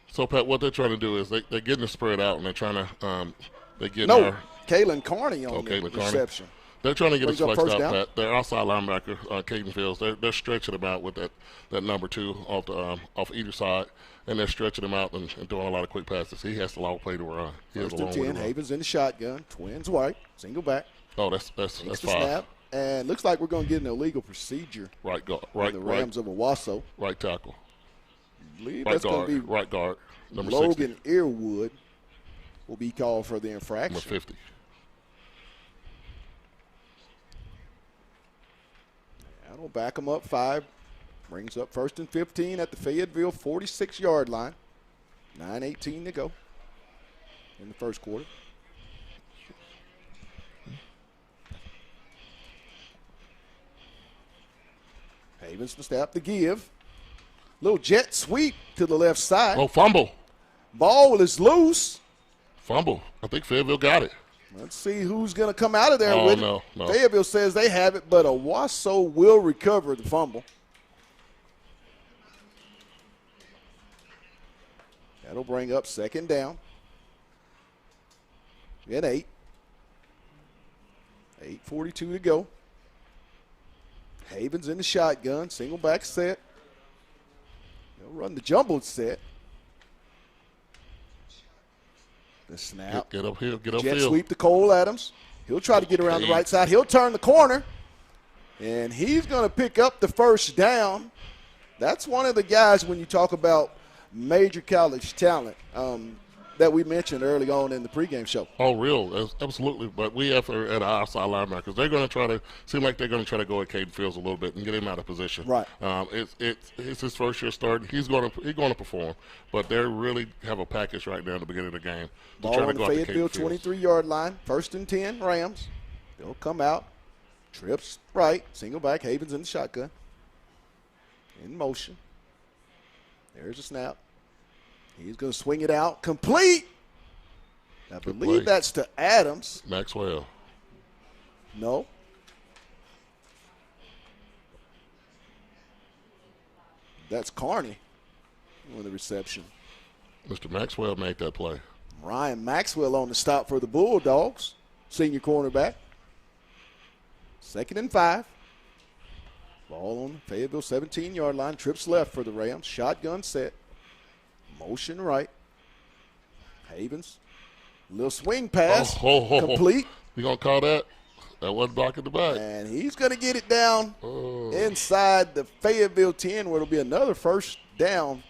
So, Pat, what they're trying to do is they're getting the spread out, and they're trying to Kalen Carney on the reception. They're trying to get us Brings up flexed first out, down. Pat. Their outside linebacker, Caden Fields, they're stretching him out with that number 2 off either side, and they're stretching him out and doing a lot of quick passes. He has to long play to run. He has First a and long way 10, to run. Havens in the shotgun, twins white, single back. Oh, that's Takes the 5. snap, and looks like we're going to get an illegal procedure. Right guard, on the Rams of Owasso. right tackle, I believe right that's going guard, to be right guard, number Logan 60, Earwood will be called for the infraction. number 50. That'll back them up 5. Brings up first and 15 at the Fayetteville 46-yard line. 9:18 to go in the first quarter. Havens to snap the give. Little jet sweep to the left side. Oh, fumble. Ball is loose. Fumble. I think Fayetteville got it. Let's see who's going to come out of there Oh, with no, it. no. Fayetteville says they have it, but Owasso will recover the fumble. That'll bring up second down. At 8. 8:42 to go. Havens in the shotgun, single back set. They'll run the jumbled set. The snap. Get uphill, get Jet upfield. sweep to Cole Adams. He'll try to get around the right side. He'll turn the corner, and he's going to pick up the first down. That's one of the guys when you talk about major college talent that we mentioned early on in the pregame show. Oh, real, absolutely. But we have at our outside linebackers. They're going to try to seem like they're going to try to go at Caden Fields a little bit and get him out of position. Right. It's his first year starting. He's going to perform, but they really have a package right now at the beginning of the game. Ball on the Fayetteville 23-yard line. First and 10, Rams. They'll come out. Trips right. Single back. Havens in the shotgun. In motion. There's a snap. He's going to swing it out. Complete. I believe that's to Adams. Maxwell. No. That's Carney on the reception. Mr. Maxwell made that play. Ryan Maxwell on the stop for the Bulldogs. Senior cornerback. 2nd and 5. Ball on the Fayetteville 17-yard line. Trips left for the Rams. Shotgun set. Motion right. Havens. Little swing pass. Complete. You going to call that? That wasn't blocking the back. And he's going to get it down inside the Fayetteville 10, where it'll be another first down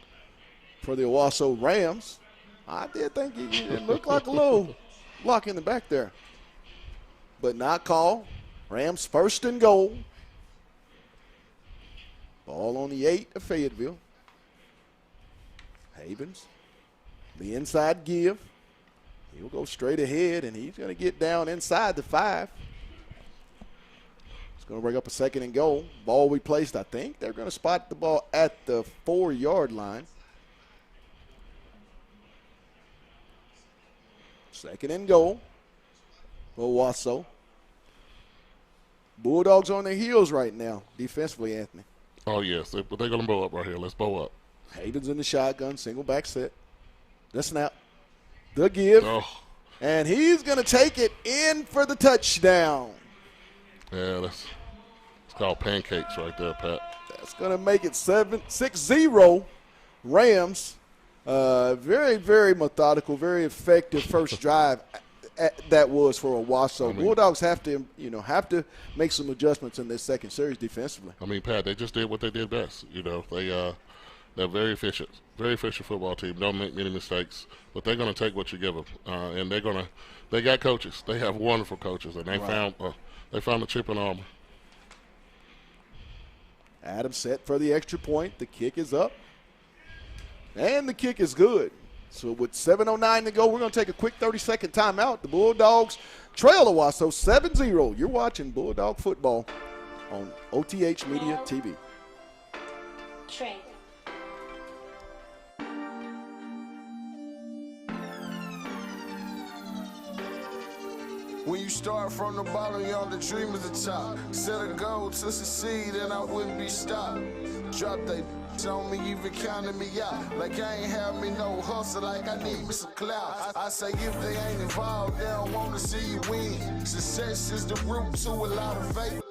for the Owasso Rams. I did think it looked like a little block in the back there. But not called. Rams first and goal. Ball on the 8 of Fayetteville. Havens. The inside give. He'll go straight ahead, and he's going to get down inside the 5. It's going to bring up a 2nd and goal. Ball we placed, I think they're going to spot the ball at the 4-yard line. 2nd and goal. Owasso. Bulldogs on their heels right now, defensively, Anthony. Oh, yes. But they're going to bow up right here. Let's bow up. Havens in the shotgun, single back set. The snap. The give. Oh. And he's going to take it in for the touchdown. Yeah, it's called pancakes right there, Pat. That's going to make it 6-0 Rams. Very, very methodical, very effective first drive that was for Owasso. Bulldogs have to make some adjustments in this second series defensively. I mean, Pat, they just did what they did best. They're very efficient football team. Don't make many mistakes, but they're going to take what you give them, and they got coaches. They have wonderful coaches, and they found the chip in armor. Adams set for the extra point. The kick is up, and the kick is good. So with 7:09 to go, we're going to take a quick 30-second timeout. The Bulldogs trail Owasso 7-0. You're watching Bulldog football on OTH Media TV. Trey. When you start from the bottom, you're on the dream at the top. Set a goal to succeed, and I wouldn't be stopped. Drop they on me, even counting me out. Like I ain't have me no hustle, like I need me some clout. I say if they ain't involved, they don't want to see you win. Success is the root to a lot of fate.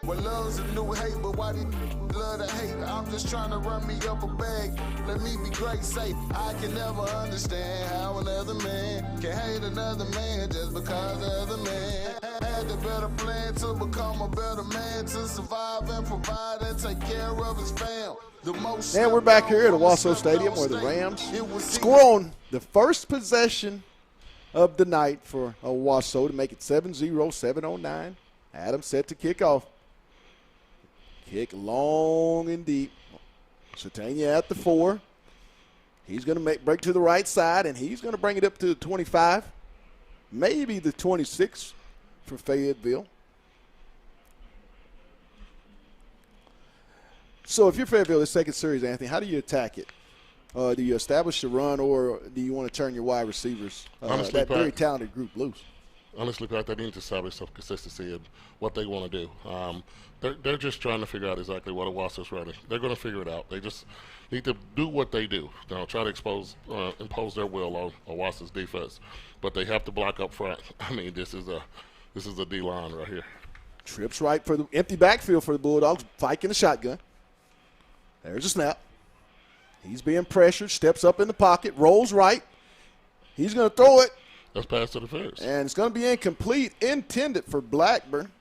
Well, love's a new hate, but why do you love to hate? I'm just trying to run me up a bag. Let me be great, say I can never understand how another man can hate another man just because the other man had the better plan to become a better man, to survive and provide and take care of his fam. And we're back here at Owasso Stadium where the Rams score on the first possession of the night for Owasso to make it 7-0, 7:09. Adams set to kick off. Kick long and deep. Satania at the 4. He's going to break to the right side, and he's going to bring it up to the 25, maybe the 26 for Fayetteville. So if you're Fayetteville, this second series, Anthony, how do you attack it? Do you establish the run, or do you want to turn your wide receivers, Honestly, that very talented group, loose? Honestly, Pat, they need to establish some consistency in what they want to do. They're just trying to figure out exactly what Owasso's running. They're going to figure it out. They just need to do what they do. Try to impose their will on Owasso's defense, but they have to block up front. I mean, this is a D-line right here. Trips right for the empty backfield for the Bulldogs. Fike in the shotgun. There's a snap. He's being pressured. Steps up in the pocket. Rolls right. He's going to throw it. That's pass to the first. And it's going to be incomplete, intended for Blackburn.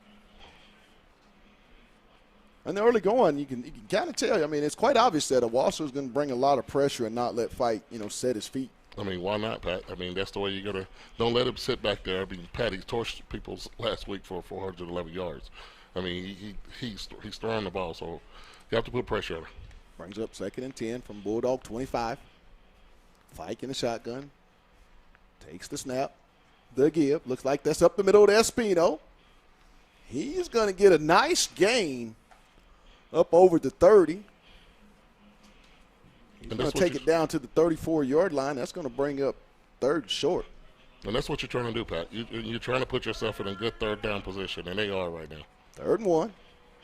And the early going, you can kind of tell. I mean, it's quite obvious that Owasso is going to bring a lot of pressure and not let Fike, set his feet. I mean, why not, Pat? I mean, that's the way you got to – don't let him sit back there. I mean, Pat, he torched people last week for 411 yards. I mean, he's throwing the ball, so you have to put pressure on him. Brings up 2nd and 10 from Bulldog 25. Fike in the shotgun. Takes the snap. The give. Looks like that's up the middle to Espino. He's going to get a nice gain up over the 30. He's going to take it down to the 34-yard line. That's going to bring up 3rd short. And that's what you're trying to do, Pat. You're trying to put yourself in a good 3rd down position, and they are right now. 3rd and 1.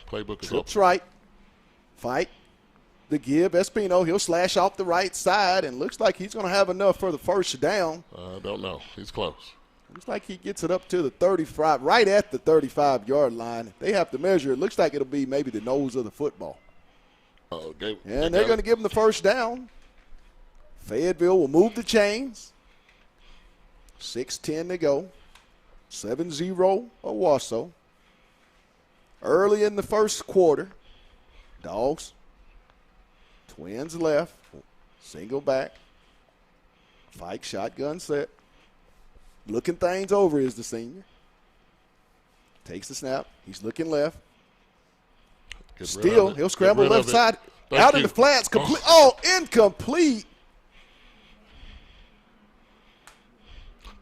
Playbook is Trips open. right. Fight. The give. Espino, he'll slash off the right side, and looks like he's going to have enough for the 1st down. I don't know. He's close. Looks like he gets it up to the 35, right at the 35-yard line. They have to measure. It looks like it'll be maybe the nose of the football. And they're going to give him the 1st down. Fayetteville will move the chains. 6:10 to go. 7-0 Owasso. Early in the 1st quarter. Dogs. Twins left. Single back. Fike shotgun set. Looking things over is the senior. Takes the snap. He's looking left. Still, he'll scramble left side. Out in the flats. Complete. Oh, incomplete.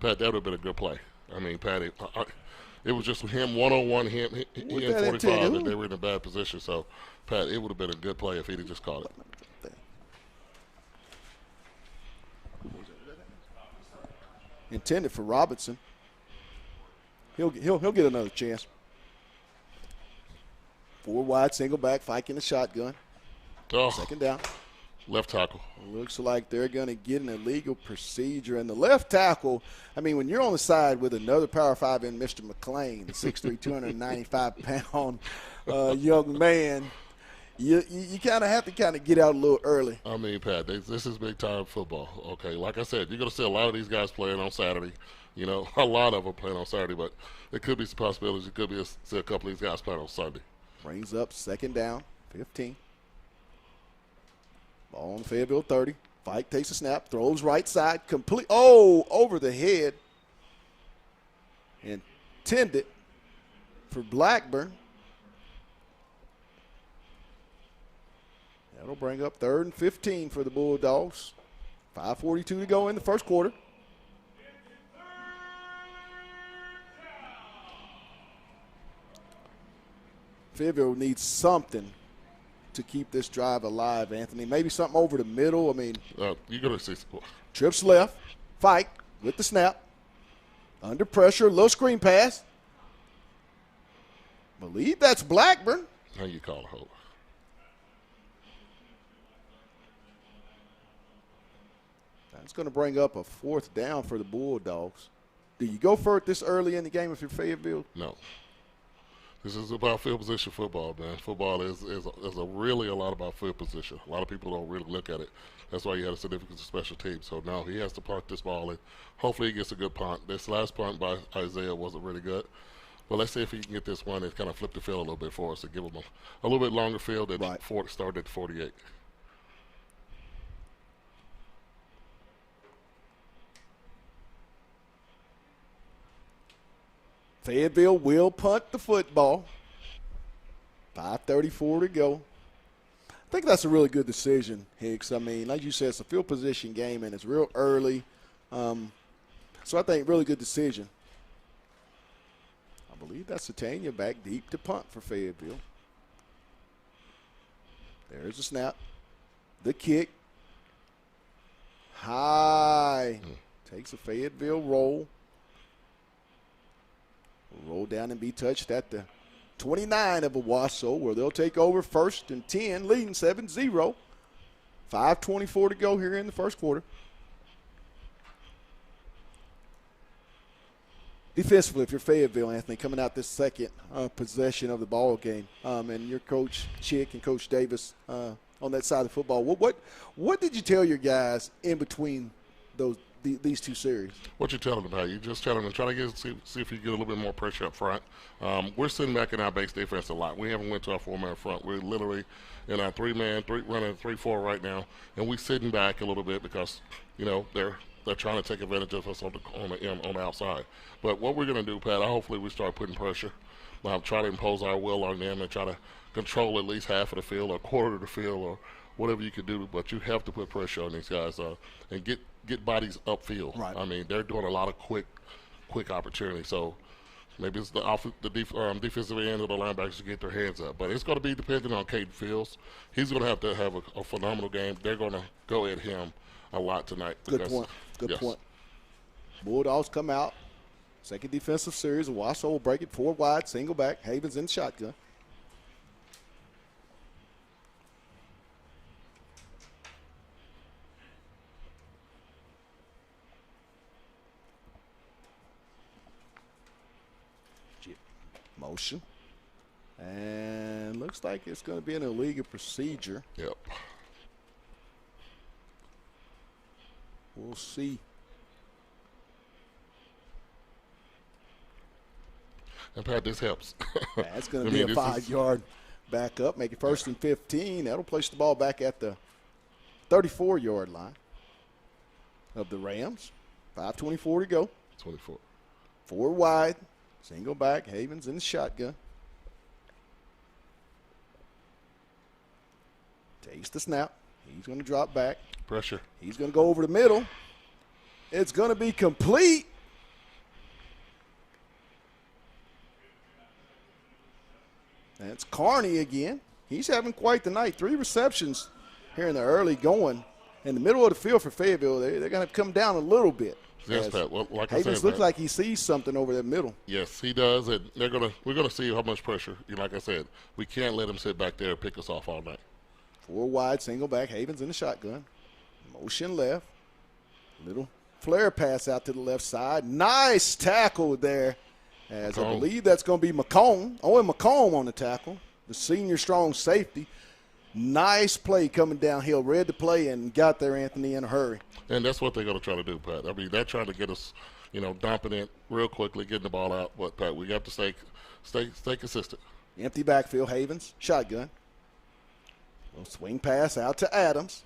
Pat, that would have been a good play. I mean, Pat, it was just him one-on-one, he and 45, and they were in a bad position. So, Pat, it would have been a good play if he'd have just caught it. Intended for Robinson. He'll get another chance. 4 wide, single back, Fike in the shotgun. Oh, 2nd down. Left tackle. Looks like they're going to get an illegal procedure. And the left tackle, I mean, when you're on the side with another Power 5 in Mr. McClain, the 6'3", 295-pound young man, you kind of have to kind of get out a little early. I mean, Pat, this is big-time football. Okay, like I said, you're going to see a lot of these guys playing on Saturday. A lot of them playing on Saturday, but there could be some possibilities. It could be see a couple of these guys playing on Sunday. Brings up 2nd down, 15. Ball on the Fayetteville 30. Fike takes a snap, throws right side, complete. Oh, over the head. Intended for Blackburn. That'll bring up 3rd and 15 for the Bulldogs. 5:42 to go in the 1st quarter. Fayetteville needs something to keep this drive alive, Anthony. Maybe something over the middle. I mean, you're going to see. Trips left. Fike with the snap. Under pressure. Little screen pass. Believe that's Blackburn. How you call a hold? That's going to bring up a 4th down for the Bulldogs. Do you go for it this early in the game if you're Fayetteville? No. This is about field position football, man. Football is really a lot about field position. A lot of people don't really look at it. That's why you had a significant special team. So now he has to punt this ball, and hopefully he gets a good punt. This last punt by Isaiah wasn't really good. But let's see if he can get this one and kind of flip the field a little bit for us and give him a little bit longer field than started at 48. Fayetteville will punt the football. 5:34 to go. I think that's a really good decision, Hicks. I mean, like you said, it's a field position game, and it's real early. So I think really good decision. I believe that's Satania back deep to punt for Fayetteville. There's the snap. The kick. High. Takes a Fayetteville roll. Roll down and be touched at the 29 of Owasso, where they'll take over 1st and 10, leading 7-0. 5:24 to go here in the first quarter. Defensively, if you're Fayetteville, Anthony, coming out this second possession of the ball game, and your coach Chick and Coach Davis on that side of the football, what did you tell your guys in between these two series? What you telling them about? You just telling them try to see if you get a little bit more pressure up front. We're sitting back in our base defense a lot. We haven't went to our 4-man front. We're literally in our 3-man, running 3-4 right now, and we're sitting back a little bit because they're trying to take advantage of us on the outside. But what we're going to do, Pat, hopefully we start putting pressure. Try to impose our will on them and try to control at least half of the field or a quarter of the field or whatever you can do. But you have to put pressure on these guys and get bodies upfield. Right. I mean, they're doing a lot of quick opportunity. So maybe it's the defensive end of the linebackers to get their hands up. But it's going to be dependent on Caden Fields. He's going to have a phenomenal game. They're going to go at him a lot tonight. Good point. Good point. Bulldogs come out. Second defensive series. Owasso will break it 4 wide, single back. Havens in shotgun. Motion. And looks like it's going to be an illegal procedure. Yep. We'll see. And Pat, this helps. That's going to be a 5-yard back up, make it 1st and 15. That'll place the ball back at the 34-yard line of the Rams. 5:24 to go. 24. 4 wide, single back. Havens in the shotgun. Takes the snap. He's going to drop back. Pressure. He's going to go over the middle. It's going to be complete. That's Carney again. He's having quite the night. 3 receptions here in the early going. In the middle of the field for Fayetteville, they're going to come down a little bit. Yes, Pat. Well, like I Havens said, looks Pat, like he sees something over that middle. Yes, he does, and we're gonna see how much pressure. Like I said, we can't let him sit back there and pick us off all night. 4 wide, single back. Havens in the shotgun. Motion left. Little flare pass out to the left side. Nice tackle there. As I believe that's going to be McComb. Owen McComb on the tackle, the senior strong safety. Nice play coming downhill. Read the play and got there, Anthony, in a hurry. And that's what they're going to try to do, Pat. I mean, they're trying to get us, dumping it real quickly, getting the ball out. But, Pat, we have to stay consistent. Empty backfield, Havens, shotgun. Little swing pass out to Adams.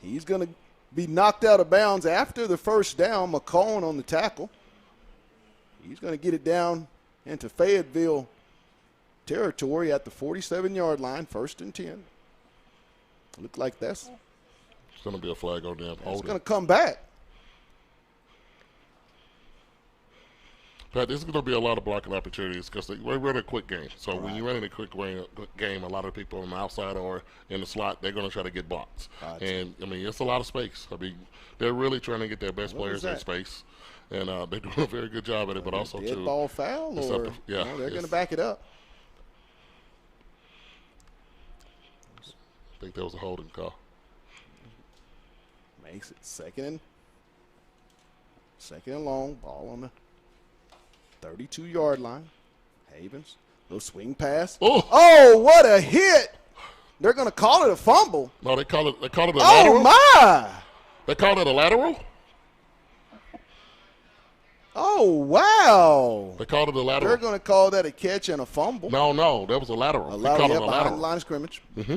He's going to be knocked out of bounds after the first down. McCollum on the tackle. He's going to get it down into Fayetteville territory at the 47-yard line, 1st and 10. Look like that's it's going to be a flag on them. It's going to come back. Pat, this is going to be a lot of blocking opportunities because we're running a quick game. So when you're running a quick game, a lot of people on the outside or in the slot, they're going to try to get blocks. Gotcha. And, I mean, it's a lot of space. I mean, they're really trying to get their best players in space. And they're doing a very good job at it, but also, too. Dead ball foul or they're going to back it up. I think that was a holding call. Makes it 2nd and Second and long, ball on the 32-yard line. Havens, little swing pass. Oh, what a hit! They're going to call it a fumble. No, they call it a lateral. Oh, my! They call it a lateral? Oh, wow. They called it a lateral. They're going to call that a catch and a fumble. No, that was a lateral. A They called it a behind lateral. the line of scrimmage. Mm-hmm.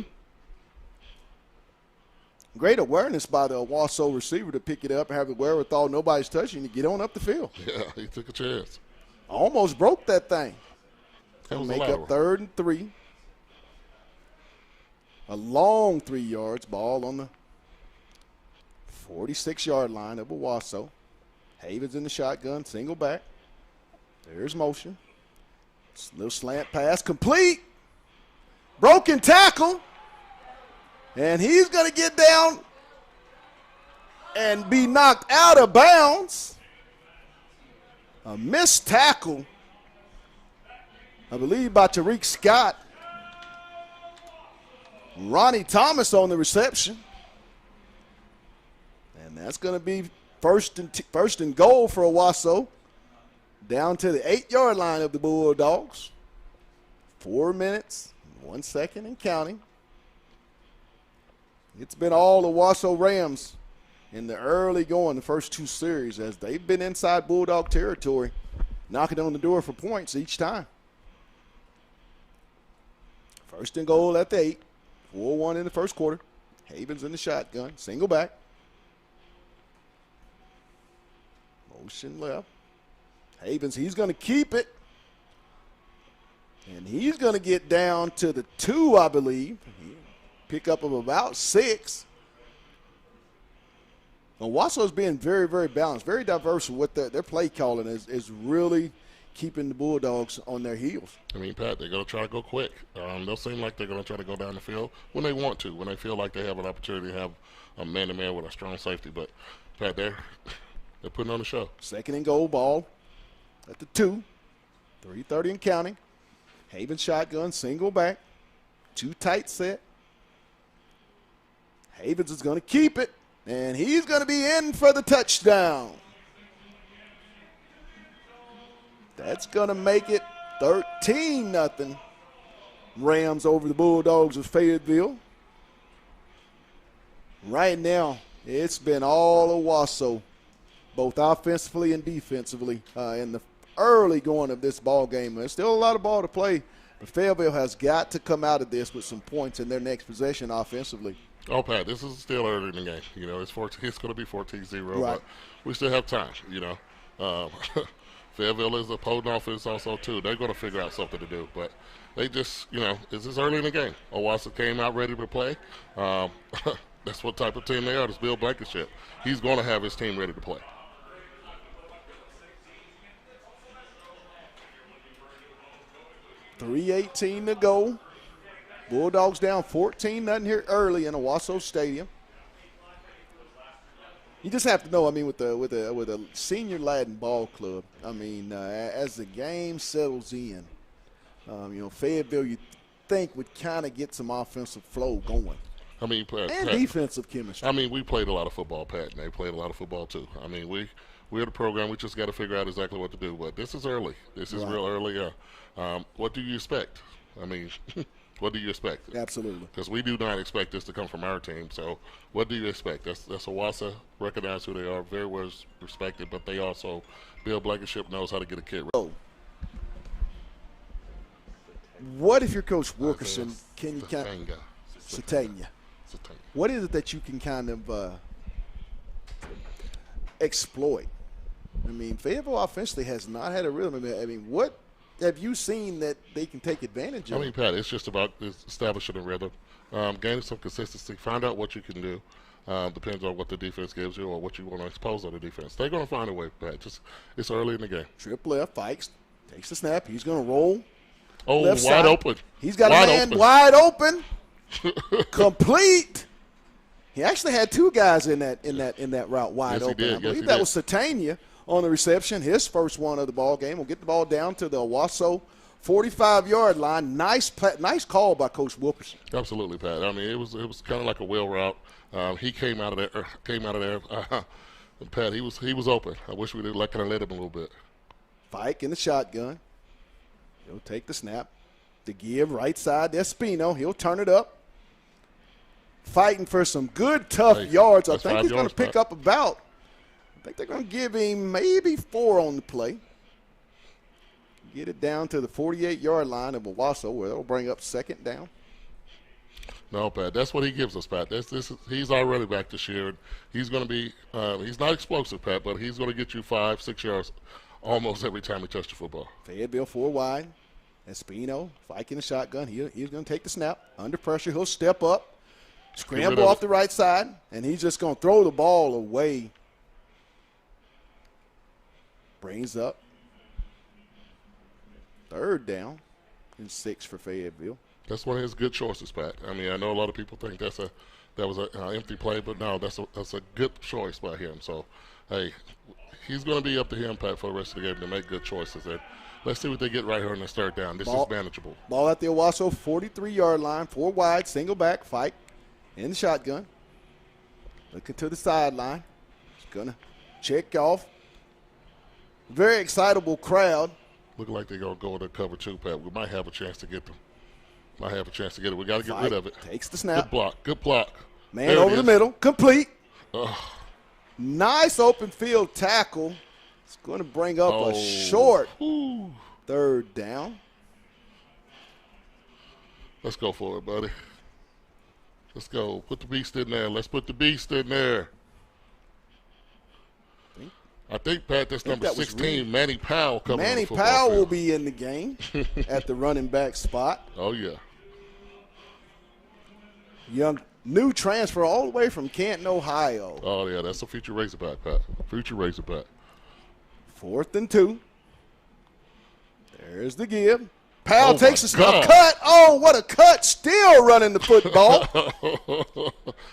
Great awareness by the Owasso receiver to pick it up and have the wherewithal. Nobody's touching to get on up the field. Yeah, he took a chance. Almost broke that thing. That was a Make lateral. up 3rd and 3. A long 3 yards. Ball on the 46-yard line of Owasso. Havens in the shotgun, single back. There's motion. Little slant pass, complete. Broken tackle. And he's going to get down and be knocked out of bounds. A missed tackle, I believe, by Tariq Scott. Ronnie Thomas on the reception. And that's going to be first and goal for Owasso. Down to the 8-yard line of the Bulldogs. 4 minutes, 1 second and counting. It's been all the Owasso Rams in the early going, the first 2 series, as they've been inside Bulldog territory, knocking on the door for points each time. First and goal at the 8. 4-1 in the first quarter. Havens in the shotgun, single back. Motion left. Havens, he's going to keep it. And he's going to get down to the 2, I believe. Pick up of about 6. Owasso's being very, very balanced, very diverse with what their play calling is really keeping the Bulldogs on their heels. I mean, Pat, they're going to try to go quick. They'll seem like they're going to try to go down the field when they want to, when they feel like they have an opportunity to have a man-to-man with a strong safety. But, Pat, they're putting on the show. Second and goal, ball at the 2. 3:30 and counting. Havens shotgun, single back. 2 tight set. Havens is going to keep it, and he's going to be in for the touchdown. That's going to make it 13-0. Rams over the Bulldogs of Fayetteville. Right now, it's been all Owasso, both offensively and defensively, in the early going of this ball game. There's still a lot of ball to play, but Fayetteville has got to come out of this with some points in their next possession offensively. Oh, Pat, this is still early in the game. You know, it's going to be 14-0, Right. but we still have time, you know. Fayetteville is a potent offense also, too. They're going to figure out something to do, but they just, you know, this is early in the game. Owasso came out ready to play. That's what type of team they are. This Bill Blankenship. He's going to have his team ready to play. .318 to go. Bulldogs down 14-0 here early in Owasso Stadium. You just have to know, I mean, with a senior Latin ball club, I mean, as the game settles in, you know, Fayetteville, you think would kind of get some offensive flow going. I mean, Pat, defensive chemistry. I mean, we played a lot of football, Pat, and they played a lot of football too. I mean, we're the program. We just got to figure out exactly what to do. But this is early. This is real early. What do you expect? I mean, what do you expect? Absolutely. Because we do not expect this to come from our team. So what do you expect? That's Owasso. Recognize who they are. Very well respected. But they also, Bill Blankenship knows how to get a kid. Oh. What if you're Coach Wilkerson? Can you kind of Satania? What is it that you can kind of exploit? I mean, Fayetteville offensively has not had a rhythm. I mean, what have you seen that they can take advantage of? I mean, Pat, it's just about establishing a rhythm, gaining some consistency, find out what you can do. Depends on what the defense gives you or what you want to expose on the defense. They're going to find a way, Pat. It's early in the game. Trip left, Fikes takes the snap. He's going to roll. Oh, left wide side. open. He's got a man wide open. Complete. He actually had 2 guys in that route wide open. Did. I believe that was Satania on the reception, his first one of the ball game. We'll get the ball down to the Owasso 45-yard line. Nice call by Coach Wilkerson. Absolutely, Pat. I mean, it was kind of like a wheel route. He came out of there. And Pat, he was open. I wish we kind of let him a little bit. Fike in the shotgun. He'll take the snap. The give right side. There's Spino. He'll turn it up. Fighting for some good, tough yards. I think he's going to pick up about. I think they're going to give him maybe 4 on the play. Get it down to the 48-yard line of Owasso, where they'll bring up 2nd down. No, Pat, that's what he gives us, Pat. He's our running back this year. He's going to be he's not explosive, Pat, but he's going to get you 5-6 yards almost every time he touches the football. Fayetteville 4 wide. Espino, Fike in the shotgun. He's going to take the snap. Under pressure, he'll step up, scramble off the right side, and he's just going to throw the ball away. Brings up 3rd down and 6 for Fayetteville. That's one of his good choices, Pat. I mean, I know a lot of people think that was an empty play, but no, that's a good choice by him. So, hey, he's going to be up to him, Pat, for the rest of the game to make good choices. And let's see what they get right here on this 3rd down. This is manageable. Ball at the Owasso 43-yard line, 4 wide, single back, Fike in the shotgun. Looking to the sideline. He's going to check off. Very excitable crowd. Looking like they're going to go to cover 2, Pat. We might have a chance to get them. We got to get rid of it. Takes the snap. Good block. Man over the middle. Complete. Nice open field tackle. It's going to bring up a short 3rd down. Let's go for it, buddy. Let's go. Put the beast in there. Let's put the beast in there. I think, Pat, that's number 16, Manny Powell coming on the football field. Manny Powell will be in the game at the running back spot. Oh, yeah. Young new transfer all the way from Canton, Ohio. Oh, yeah, that's a future Razorback, Pat. Future Razorback. 4th and 2. There's the give. Powell takes a cut. Oh, what a cut. Still running the football.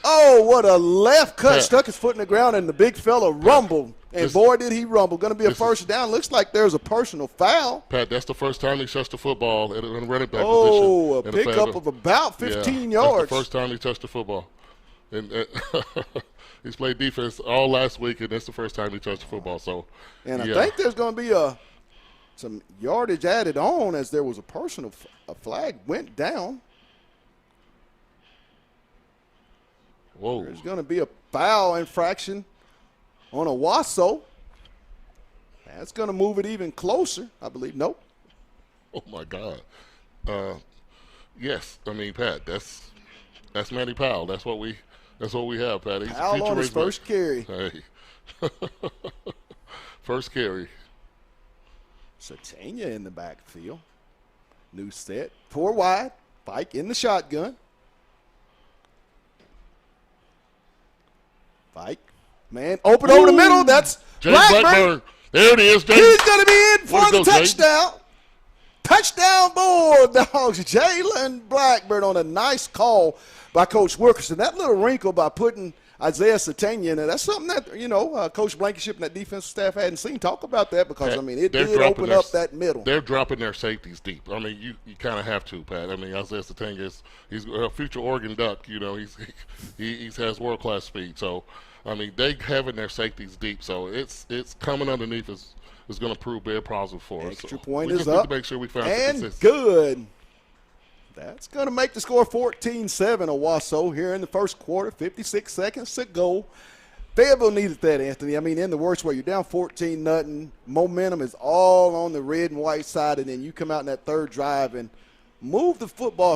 Oh, what a left cut. Pat, stuck his foot in the ground, and the big fella rumbled. And boy, did he rumble. Going to be a 1st down. Looks like there's a personal foul. Pat, that's the first time he touched the football in a running back position. Oh, a pickup of about 15 yards. That's the first time he touched the football. And he's played defense all last week, and that's the first time he touched the football. So, and I think there's going to be some yardage added on as there was a flag went down. Whoa. There's going to be a foul infraction on Owasso. That's going to move it even closer, I believe. Nope. Oh, my God. Yes. I mean, Pat, that's Manny Powell. That's what we have, Pat. He's Powell on his first carry. Hey. First carry. Satania in the backfield. New set. 4 wide. Fike in the shotgun. Fike. Man, open over the middle. That's Blackburn. There it is, James. He's going to be in for the touchdown. James. Touchdown Bulldogs. Jalen Blackburn on a nice call by Coach Wilkerson. That little wrinkle by putting Isaiah Satania in there, that's something that, Coach Blankenship and that defensive staff hadn't seen. Talk about that because, it did open up that middle. They're dropping their safeties deep. I mean, you kind of have to, Pat. I mean, Isaiah Satania he's a future Oregon Duck. He has world-class speed. So, I mean, they having their safeties deep. So, it's coming underneath is going to prove very positive for us. Extra point is up. To make sure we found and good. That's going to make the score 14-7 Owasso here in the first quarter, 56 seconds to go. Fayetteville needed that, Anthony. I mean, in the worst way, you're down 14-0. Momentum is all on the red and white side, and then you come out in that 3rd drive and move the football